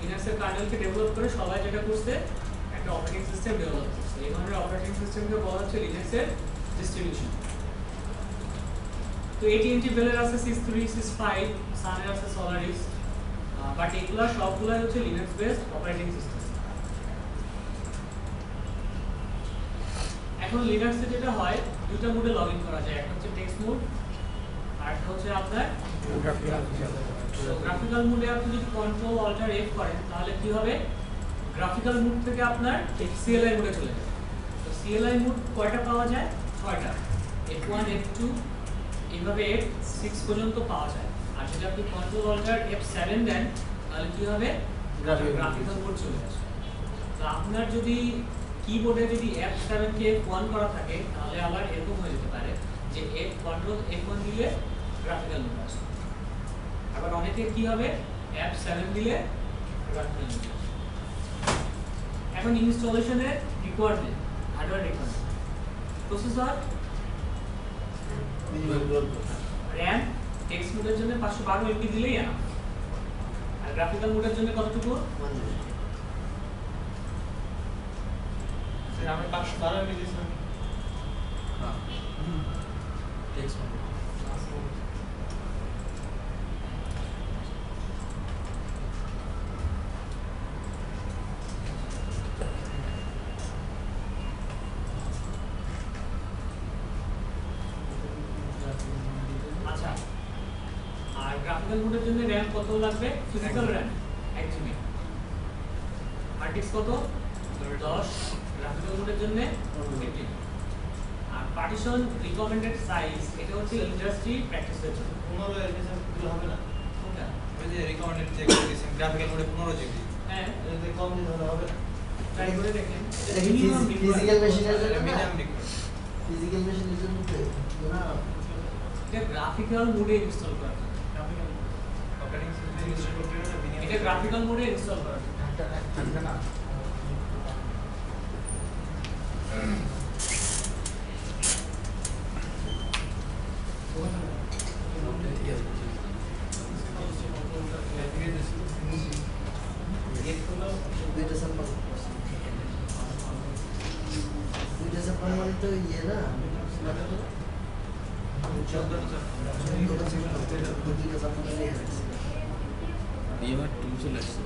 লিনাক্সের কার্নেলকে ডেভেলপ করে সবাই যেটা করছে একটা অপারেটিং সিস্টেম ডেভেলপ করছে। এই ধরনের অপারেটিং সিস্টেমকে বলা হচ্ছে লিনাক্সের ডিস্ট্রিবিউশন। তো AT&T বেলের আছে sys3, sys5, সানের আছে সোলারিস, বাট এগুলা সবগুলাই হচ্ছে লিনাক্স বেসড অপারেটিং সিস্টেম। এখন লিনাক্সে যেটা হয় দুটো মোডে লগইন করা যায়, একটা হচ্ছে টেক্সট মোড আর একটা হচ্ছে আপনার গ্রাফিক্যাল মোডে। আপনি যদি কন্ট্রোল অল্টার এফ করেন তাহলে কি হবে? গ্রাফিক্যাল মোড থেকে আপনার CLI মোডে চলে যাবে। তো CLI মোড কয়টা পাওয়া যায়? 6টা, F1 F2 এইভাবে F6 পর্যন্ত পাওয়া যায়। আর যদি আপনি কন্ট্রোল অল্টার F7 দেন তাহলে কি হবে? গ্রাফিক্যাল মোড চলে আসে। তো আপনার যদি কিবোর্ডে যদি F7 কে F1 করা থাকে তাহলে আবার এরকম হয়ে যেতে পারে যে কন্ট্রোল F1 দিলে গ্রাফিক্যাল মোড আসে, আবার অনেকে কি হবে F7 দিলে গ্রাফিক্যাল মোড আসে। এখন ইনস্টলেশনের requirement, hardware requirement, processor, RAM, text মোডের জন্য 512 MB দিলেই এনাফ। আর গ্রাফিক্যাল মোডের জন্য কতটুকু? স্যার আমি 512 MB দিয়েছিলাম। হ্যাঁ, টেক্সট মোড। আচ্ছা, আর গ্রাফিক্যাল মোডের জন্য RAM কত লাগবে? Physical RAM 1 GB, hard disk কত? 10, গ্রাফিক্যাল মোডের জন্য 15। আর পার্টিশন রিকমেন্ডেড সাইজ এটা হচ্ছে ইন্ডাস্ট্রি প্র্যাকটিসের জন্য। 15 এর বেশি দিলে হবে না। কোনটা? ওই যে রিকমেন্ডেড যে করে দিয়েছেন গ্রাফিক্যাল মোডে 15 GB। হ্যাঁ, যদি কম দিলে হবে না। ট্রাই করে দেখেন। ফিজিক্যাল মেশিনের জন্য না, মিডিয়াম রিকোয়ার্ড। ফিজিক্যাল মেশিনের জন্য না, এটা গ্রাফিক্যাল মোডে ইনস্টল করা থাকে। অপারেটিং সিস্টেম ইনস্টল করতে হবে না, এটা গ্রাফিক্যাল মোডে ইনস্টল করা থাকে। থাকবে না। দুইটা স্যাম্পল মানে তো ইয়ে না, দুইটা স্যাম্পল নিয়ে আসছে। এবার টুল চলে আসছে।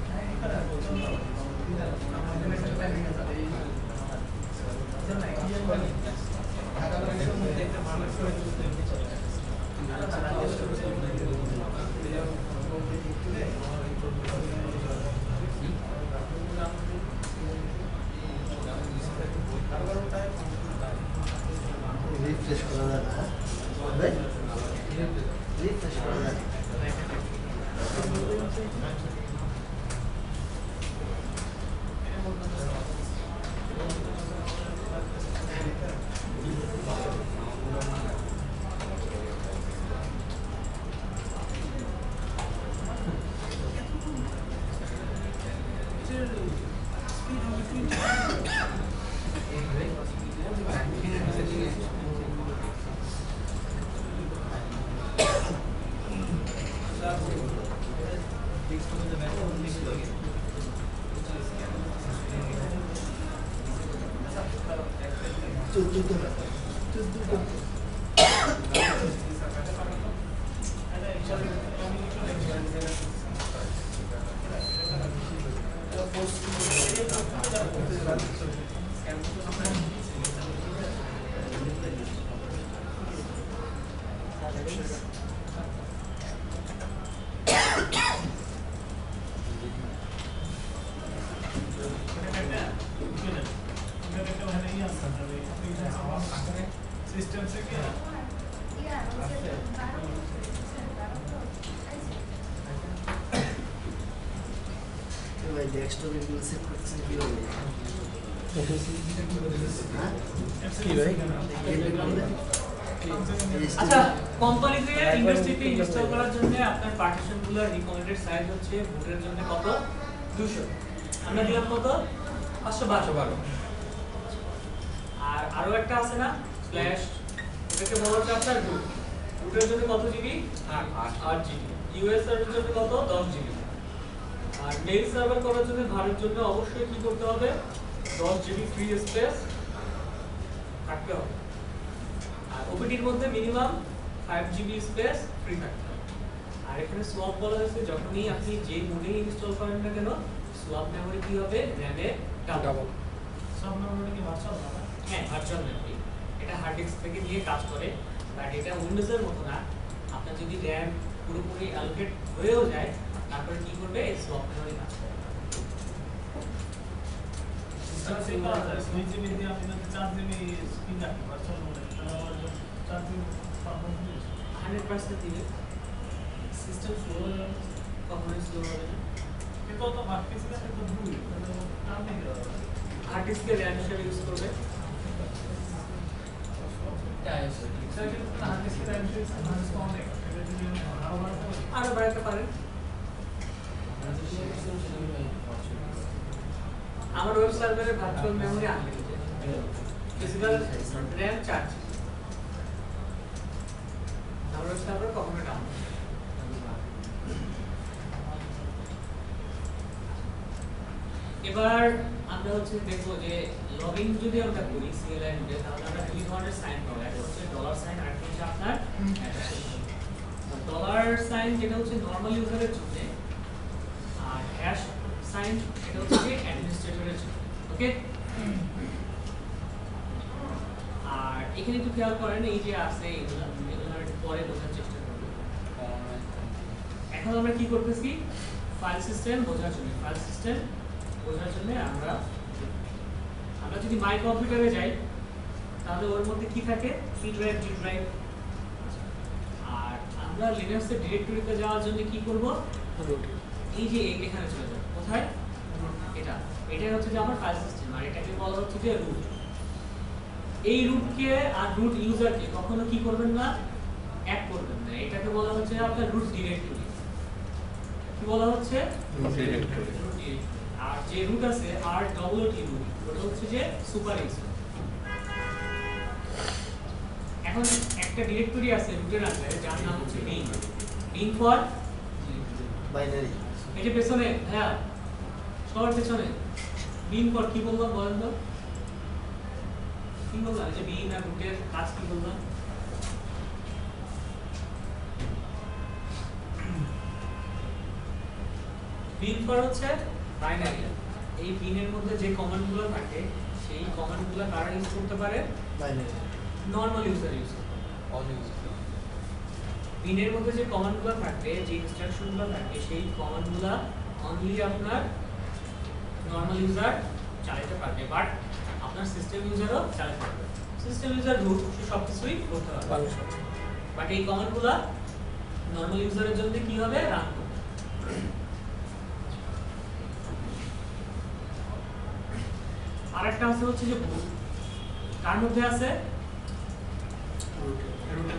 রিফ্রেশ করা যায় না, রিফ্রেশ করা যায়। सिस्टम से क्या ভাই ডেস্কটপ এগুলো সেট করতেছেন কিভাবে? কি ভাই? আচ্ছা, কোম্পানিতে ইন্ডাস্ট্রিতে ইনস্টল করার জন্য আপনার পার্টিশনগুলোর রিকমেন্ডেড সাইজ হচ্ছে বুটের জন্য কত? 200। আমরা দিলাম কত? 512। আর আরো একটা আছে না স্ল্যাশ, এটাকে বলা হচ্ছে আপনার বুট। বুটের জন্য কত জিবি? 8 জিবি। ইউএস সার্ভারের জন্য কত? 10 জিবি। আর মেইল সার্ভার করার জন্য ঘরের জন্য অবশ্যই কি করতে হবে? 10 জিবি ফ্রি স্পেস থাকতে হবে। আর ওপিডির মধ্যে মিনিমাম 5 জিবি স্পেস ফ্রি থাকতে হবে। আর এখানে সোয়াপ বলা হয়েছে, যখনই আপনি যে মোডে ইনস্টল করেন না কেন, সোয়াপ মেমরি কি হবে? র‍্যামে ডাবল। সব মেমরি কি ভার্চুয়াল না? হ্যাঁ, ভার্চুয়াল মেমরি। এটা হার্ড ডিস্ক থেকে নিয়ে কাজ করে, বাট এটা উইন্ডোজের মতো না। আপনার যদি র‍্যাম পুরোপুরি অ্যালোকেট হয়েও যায়, তারপরে কি করবে? এই সোয়াপ মেমরি কাজ করে। স্যার সেই করা যায় সুইচ জিবি দিয়ে আপনি যদি 4 জিবি স্পিড রাখেন ভার্চুয়াল মোডে তাহলে আমার 4 জিবি পারফরম্যান্স দিবে 100% দিবে। সিস্টেম স্লো হয়ে যাবে, কখনোই স্লো হবে না। কিন্তু তো ভাবতেছি না তো ভুল তাহলে কাম নেই হার্ড ডিস্কের র‍্যাম হিসেবে ইউজ করবে। স্যার কিন্তু হার্ড ডিস্ক টাইম সিস্টেম অনেক এটা যদি আরো বাড়াতে পারেন। আমার ওয়েব সার্ভারের virtual memory unlimited, physical RAM 4 GB. আমার ওয়েব সার্ভার কখনো ডাউন। এবার আমরা হচ্ছে দেখবো যে লগইন যদি আমরা করি সিএলআই মোডে, তাহলে আমরা দুই ধরনের সাইন পাবো। একটা হচ্ছে ডলার সাইন, আর একটা হচ্ছে আপনার ডলার সাইন, যেটা হচ্ছে নরমাল ইউজারের জন্য, আর হ্যাশ সাইন এটা হচ্ছে যে অ্যাডমিনিস্ট্রেটরের জন্য। ওকে, আর এখানে একটু খেয়াল করেন, এই যে আছে এগুলো একটু পরে বোঝার চেষ্টা করব। এখন আমরা কি করতেছি? ফাইল সিস্টেম বোঝার জন্য আমরা যদি মাই কম্পিউটারে যাই, তাহলে ওর মধ্যে কি থাকে? সি ড্রাইভ, জি ড্রাইভ। আর আমরা লিনাক্সের ডিরেক্টরিতে যাওয়ার জন্য কি করব? এই যে এখানে চলে যাব। কোথায়? এটাই হচ্ছে যে আমার ফাইল সিস্টেম, আর এটাকে বলা হচ্ছে যে রুট। এই রুটকে আর রুট ইউজারকে কখনো কি করবেন না? এক করবেন না। এটাকে বলা হচ্ছে আপনার রুট ডিরেক্টরি। কি বলা হচ্ছে? Root directory. আর যে রুট আছে আর ডব্লিউটি রুট, ওটা হচ্ছে যে সুপার ইউজার। এখন একটা ডিরেক্টরি আছে রুটের আন্ডারে, যার নাম হচ্ছে বিন। বিন ফর বাইনারি। এই যে পেছনে, হ্যাঁ সবার পেছনে বিন ফর কি বললাম বলেন তো? কি বললাম? এই যে বিন আর রুটের কাজ কি বললাম? বিন ফর হচ্ছে বাইনারি। এই বিনের মধ্যে যে কমান্ডগুলো থাকে, সেই কমান্ডগুলো কারা ইউজ করতে পারে? বাইনারি। নরমাল ইউজার ইউজ করতে পারে। All user. বিনের মধ্যে যে কমান্ডগুলো থাকে, যে ইনস্ট্রাকশনগুলো থাকে, সেই কমান্ডগুলো অনলি আপনার নরমাল ইউজার চালাতে পারবে, বাট আপনার সিস্টেম ইউজারও চালাতে পারবে। সিস্টেম ইউজার রুট সে সবকিছুই করতে পারবে, বাট এই কমান্ডগুলো নরমাল ইউজারের জন্য কি হবে? রান করবে। আরেকটা আছে হচ্ছে যে বুট। তার মধ্যে আছে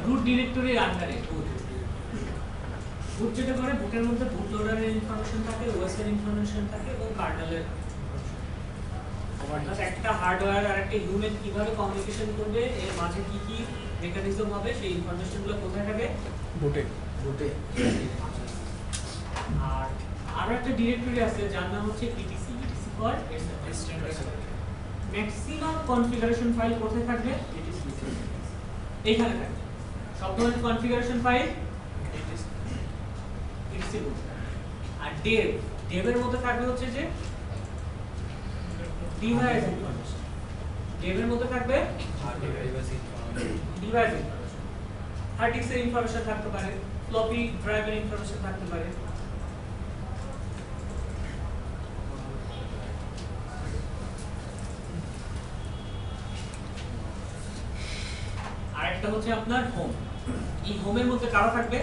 রুট ডিরেক্টরির আন্ডারে বুট যেটা করে, বুটের মধ্যে বুট লোডারের ইনফরমেশন থাকে, ওএস এর ইনফরমেশন থাকে এবং কার্নেলের। অর্থাৎ একটা হার্ডওয়্যার আর একটা হিউম্যান কিভাবে কমিউনিকেশন করবে, এর মাঝে কি কি মেকানিজম হবে, সেই ইনফরমেশনগুলো কোথায় থাকে? বুটে। বুটে। আর আরো একটা ডিরেক্টরি আছে যার নাম হচ্ছে etc for maximum configuration file কোথায় থাকবে এইখানে থাকবে সব ধরনের কনফিগারেশন ফাইল etc আর ডেভের মধ্যে থাকবে হচ্ছে যে ডিভাইস ইনফরমেশন ডেভের মধ্যে থাকবে ডিভাইস ইনফরমেশন হার্ড ডিস্কের ইনফরমেশন থাকতে পারে ফ্লপি ড্রাইভের ইনফরমেশন থাকতে পারে আরেকটা হচ্ছে আপনার হোম এই হোমের মধ্যে কারা থাকবে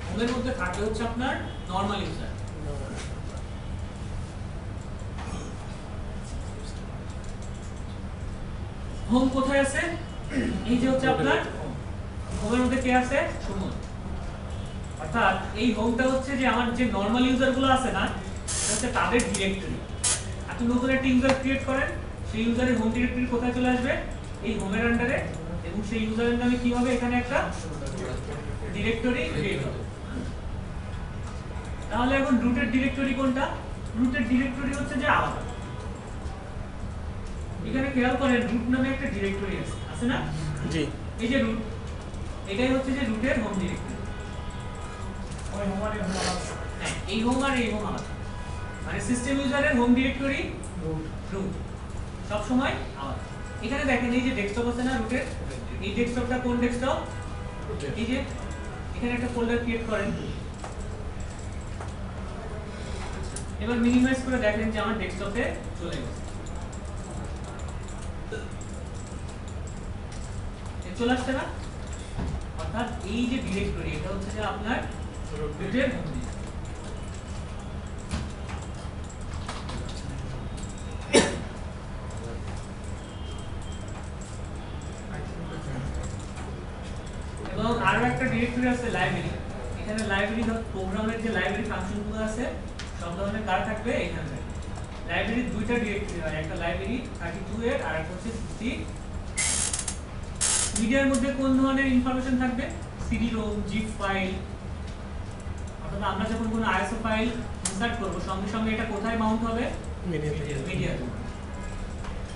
হোমের মধ্যে থাকবে হচ্ছে আপনার নরমাল ইউজার হোম কোথায় আছে এই যে হচ্ছে আপনার হোমের মধ্যে কে আছে সুমন অর্থাৎ এই হোমটা হচ্ছে যে আমার যে নরমাল ইউজার গুলো আছে না এটা হচ্ছে তাদের ডিরেক্টরি আপনি নতুন একটা ইউজার ক্রিয়েট করেন সেই ইউজারের হোম ডিরেক্টরি কোথায় চলে আসবে এই হোমের আন্ডারে এবং সেই ইউজারের নামে কি হবে এখানে একটা ডিরেক্টরি ক্রিয়েট হবে তাহলে এখন রুটের ডিরেক্টরি কোনটা রুটের ডিরেক্টরি হচ্ছে যে আলাদা এখানে খেয়াল করেন রুট নামে একটা ডিরেক্টরি আছে না জি এই যে রুট এটাই হচ্ছে যে রুটের হোম ডিরেক্টরি ওই হোমারে হোম আলাদা হ্যাঁ এই হোম আর এই হোম আলাদা মানে সিস্টেম ইউজারের হোম ডিরেক্টরি রুট সব সময় আলাদা এখানে দেখেন এই যে ডেস্কটপ আছে না রুটের এই ডেস্কটপটা কোন ডেস্কটপ এই যে এখানে একটা ফোল্ডার ক্রিয়েট করেন এবার মিনিমাইজ করে দেখেন যে আমার ডেস্কটপে চলে গেছে চলে আসছে না অর্থাৎ এই যে ডিরেক্টরি এটা হচ্ছে যে আপনার রুটের হোম ডিরেক্টরি এবং আরো একটা ডিরেক্টরি আছে লাইব্রেরি এখানে লাইব্রেরি প্রোগ্রামের যে লাইব্রেরি ফাংশনগুলো আছে সব ধরনের কার থাকবে এখানে থাকবে লাইব্রেরির দুইটা ডিরেক্টরি হয় একটা লাইব্রেরি 32 এর আর একটা হচ্ছে 60 মিডিয়ার মধ্যে কোন ধরনের ইনফরমেশন থাকবে সিডি রোম জিপ ফাইল অর্থাৎ আমরা যখন কোনো আইএসও ফাইল ইনসার্ট করব সঙ্গে সঙ্গে এটা কোথায় মাউন্ট হবে মিডিয়াতে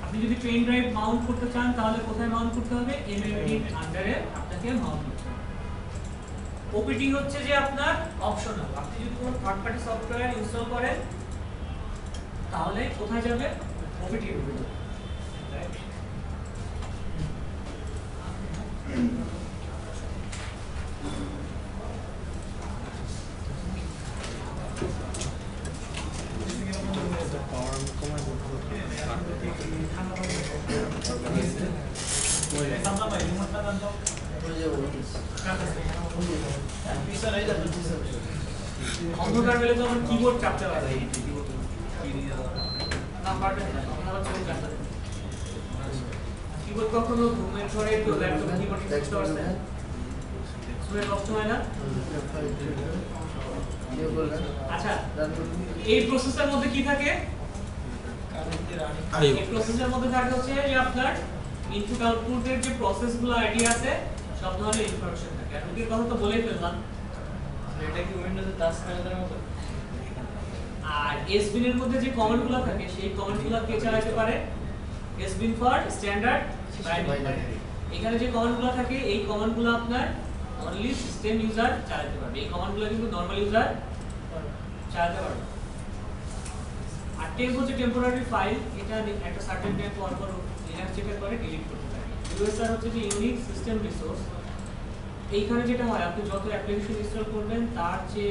আপনি যদি পেন ড্রাইভ মাউন্ট করতে চান তাহলে কোথায় মাউন্ট করতে হবে এমএমডি এর আন্ডারে আপনাকে মাউন্ট করতে হবে ওপিটি হচ্ছে যে আপনার অপশনাল আপনি যদি কোনো থার্ড পার্টি সফটওয়্যার ইনস্টল করেন তাহলে কোথায় যাবে ওপিটি এর উপরে রাইট সামনা ভাই রিমোটটা দেন তো অন্ধকার বেলে তো আমার কিবোর্ড চাপতে পারে নাম্বারটা নাম্বার চলে যাবে কিবোর্ড কখনো ঘুমের ঘরে তো ল্যাপটপ কিবোর্ড ইউজ করতে পারছেন শুনে কষ্ট হয় না আচ্ছা এই প্রসেসের মধ্যে কি থাকে এই প্রসেসের মধ্যে থাকে হচ্ছে যে আপনার ইনপুট আউটপুটের যে প্রসেসগুলো আইডি আছে সব ধরনের ইনফরমেশন থাকে আর রুটের কথা তো বলেই ফেললাম এটা কি উইন্ডোজে টাস্ক ম্যানেজারের মতো আর এসবিন এর মধ্যে যে কমান্ডগুলো থাকে সেই কমান্ডগুলো কে চালাতে পারে এসবিন ফর স্ট্যান্ডার্ড বাইনারি এখানে যে কমান্ডগুলো থাকে এই কমান্ডগুলো আপনার অনলি সিস্টেম ইউজার চালাতে পারবে এই কমান্ডগুলো কিন্তু নরমাল ইউজার চালাতে পারবে আর টেম্প হচ্ছে টেম্পোরারি ফাইল এটা একটা সার্টেন টাইম পর পর লিনাক্স চেক করে ডিলিট করতে পারে ইউএসআর হচ্ছে যে ইউনিক সিস্টেম রিসোর্স এইখানে যেটা হয় আপনি যত অ্যাপ্লিকেশন ইনস্টল করবেন তার যে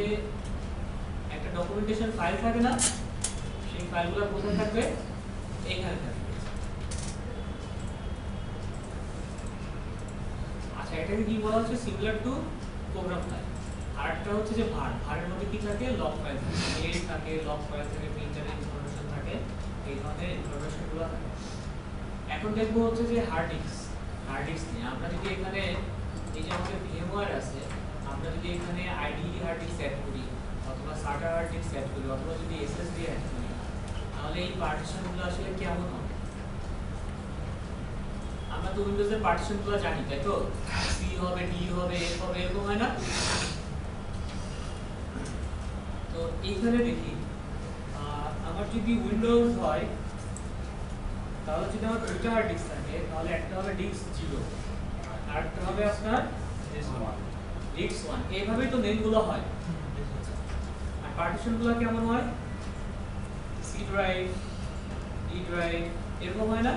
একটা ডকুমেন্টেশন ফাইল থাকে না সেই ফাইলগুলো কোথায় থাকবে এইখানে থাকবে আচ্ছা এটাকে কি বলা হচ্ছে সিমিলার টু প্রোগ্রাম ফাইল আর একটা হচ্ছে যে ভারের মধ্যে কি থাকে লগ ফাইল থাকে মেইল থাকে লগ ফাইল থাকে প্রিন্টারের ইনফরমেশন থাকে এই ধরনের ইনফরমেশনগুলো থাকে এখন দেখবো হচ্ছে যে হার্ড ডিস্ক নিয়ে আমরা যদি এখানে এই যে আমাদের ভিএমওয়্যার আছে আমরা যদি এখানে আইডিই হার্ড ডিস্ক সেট করি অথবা SATA হার্ড ডিস্ক সেট করি অথবা যদি এসএসডি অ্যাড করি তাহলে এই পার্টিশনগুলো আসলে কেমন হবে আমরা তো উইন্ডোজের পার্টিশনগুলো জানি তাই তো সি হবে ডি হবে এফ হবে এরকম হয় না তো এইখানে দেখি আমার যদি উইন্ডোজ হয় তাহলে যদি আমার দুইটা হার্ড ডিস্ক থাকে তাহলে একটা হবে ডিস্ক 0 আর একটা হবে আপনার ডিস্ক 1 এইভাবেই তো নেমগুলো হয়। আর পার্টিশনগুলো কেমন হয় সি ড্রাইভ ই ড্রাইভ এরকম হয় না,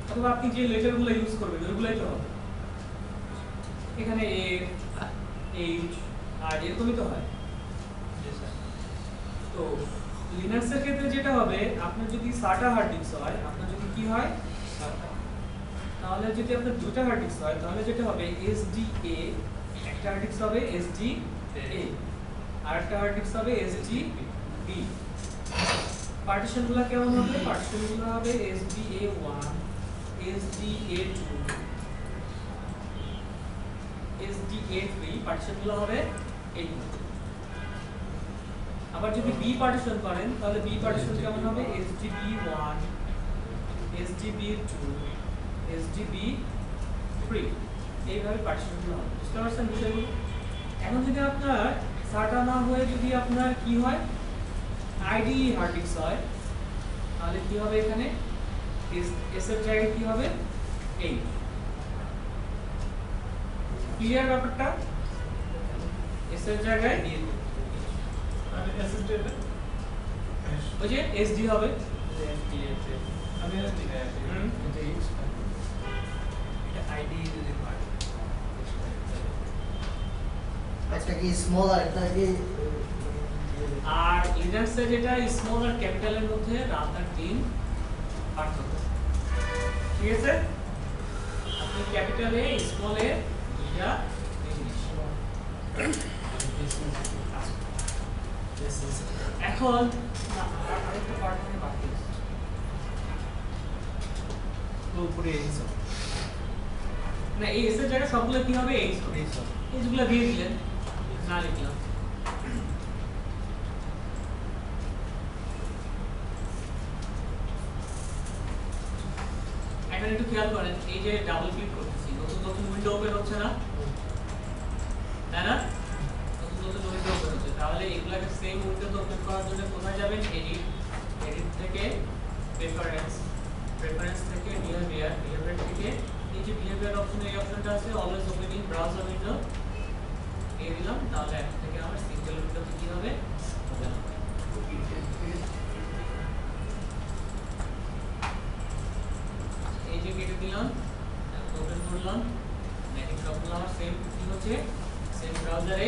অথবা আপনি যে লেটারগুলো ইউজ করবেন ওইগুলাই তো হবে। এখানে এ এইচ আর এরকমই তো হয়। তো লিনাক্সের ক্ষেত্রে যেটা হবে আপনার যদি SATA হার্ড ডিস্ক হয়, আপনার যদি কি হয় তাহলে যদি আপনার দুটো হার্ড ডিস্ক হয় তাহলে যেটা হবে SDA, একটা হার্ড ডিস্ক হবে SDA আর একটা হার্ড ডিস্ক হবে SDB। পার্টিশনগুলো কেমন হবে? পার্টিশনগুলো হবে SDA1, SDA2, SDA3, পার্টিশনগুলো হবে এই। আবার যদি বি পার্টিশন করেন তাহলে বি পার্টিশন কেমন হবে SDB1, SDB2, SDB3, এইভাবে পার্টিশনগুলো হবে। বুঝতে পারছেন বিষয়গুলো? এখন যদি আপনার SATA না হয়ে যদি আপনার কি হয় IDE হার্ড ডিস্ক হয় তাহলে কি হবে এখানে এস এর জায়গায় কি হবে এই। ক্লিয়ার ব্যাপারটা? এস এর জায়গায় আর SSD ওই যে SD হবে। আমি একটা কি স্মল আর একটা কি আর লিনাক্সে যেটা স্মল আর ক্যাপিটালের মধ্যে রাত আর দিন পার্থক্য। ঠিক আছে, আপনি ক্যাপিটালে স্মলে দুইটা জিনিস। এখন না আরেকটা পার্ট মানে বাকি আছে। তো উপরে এই সব না এই এস এর জায়গায় সবগুলো কি হবে এইচ হবে। এইচগুলো দিয়ে দিলেন, না লিখলাম। এখন একটু খেয়াল করেন, এই যে ডাবল ক্লিক করতেছি নতুন নতুন উইন্ডো ওপেন হচ্ছে না, তাই না? নতুন নতুন উইন্ডো ওপেন হচ্ছে, তাহলে এগুলাকে সেম উইন্ডোতে ওপেন করার জন্য কোথায় যাবেন? এডিট, এডিট থেকে প্রেফারেন্স, প্রেফারেন্স থেকে বিহেভিয়ার, বিহেভিয়ার থেকে এই যে বিহেভিয়ার অপশন, এই অপশনটা আছে always open in browser window, এই দিলাম। তাহলে এখন থেকে আমার সিঙ্গেল উইন্ডোতে কি হবে? ওপেন হবে। এই যে কেটে দিলাম, ওপেন করলাম, নেক্সট সবগুলো আমার সেম কি হচ্ছে সেম ব্রাউজারে।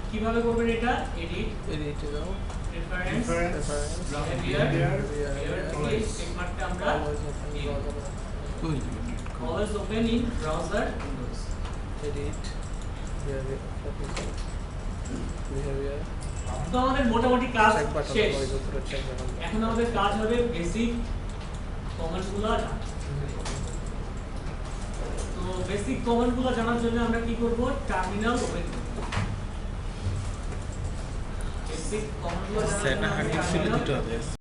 কিভাবে করবেন এটা? এডিট, এডিটে যাও, প্রেফারেন্স, বিহেভিয়ার, বিহেভিয়ার থেকে চেক মার্কটা আমরা always open in browser windows, edit, behaviour, তো আমাদের মোটামুটি কাজ চেক বাটন শেষ। ওই উপরে চেক বাটন। এখন আমাদের কাজ হবে বেসিক কমান্ডগুলো জানা। তো বেসিক কমান্ডগুলো জানার জন্য আমরা কি করব? টার্মিনাল ওপেন করব। বেসিক কমান্ডগুলো জানার জন্য সেটা আমরা হার্ড ডিস্ক ছিল টার্মিনাল দুটো আছে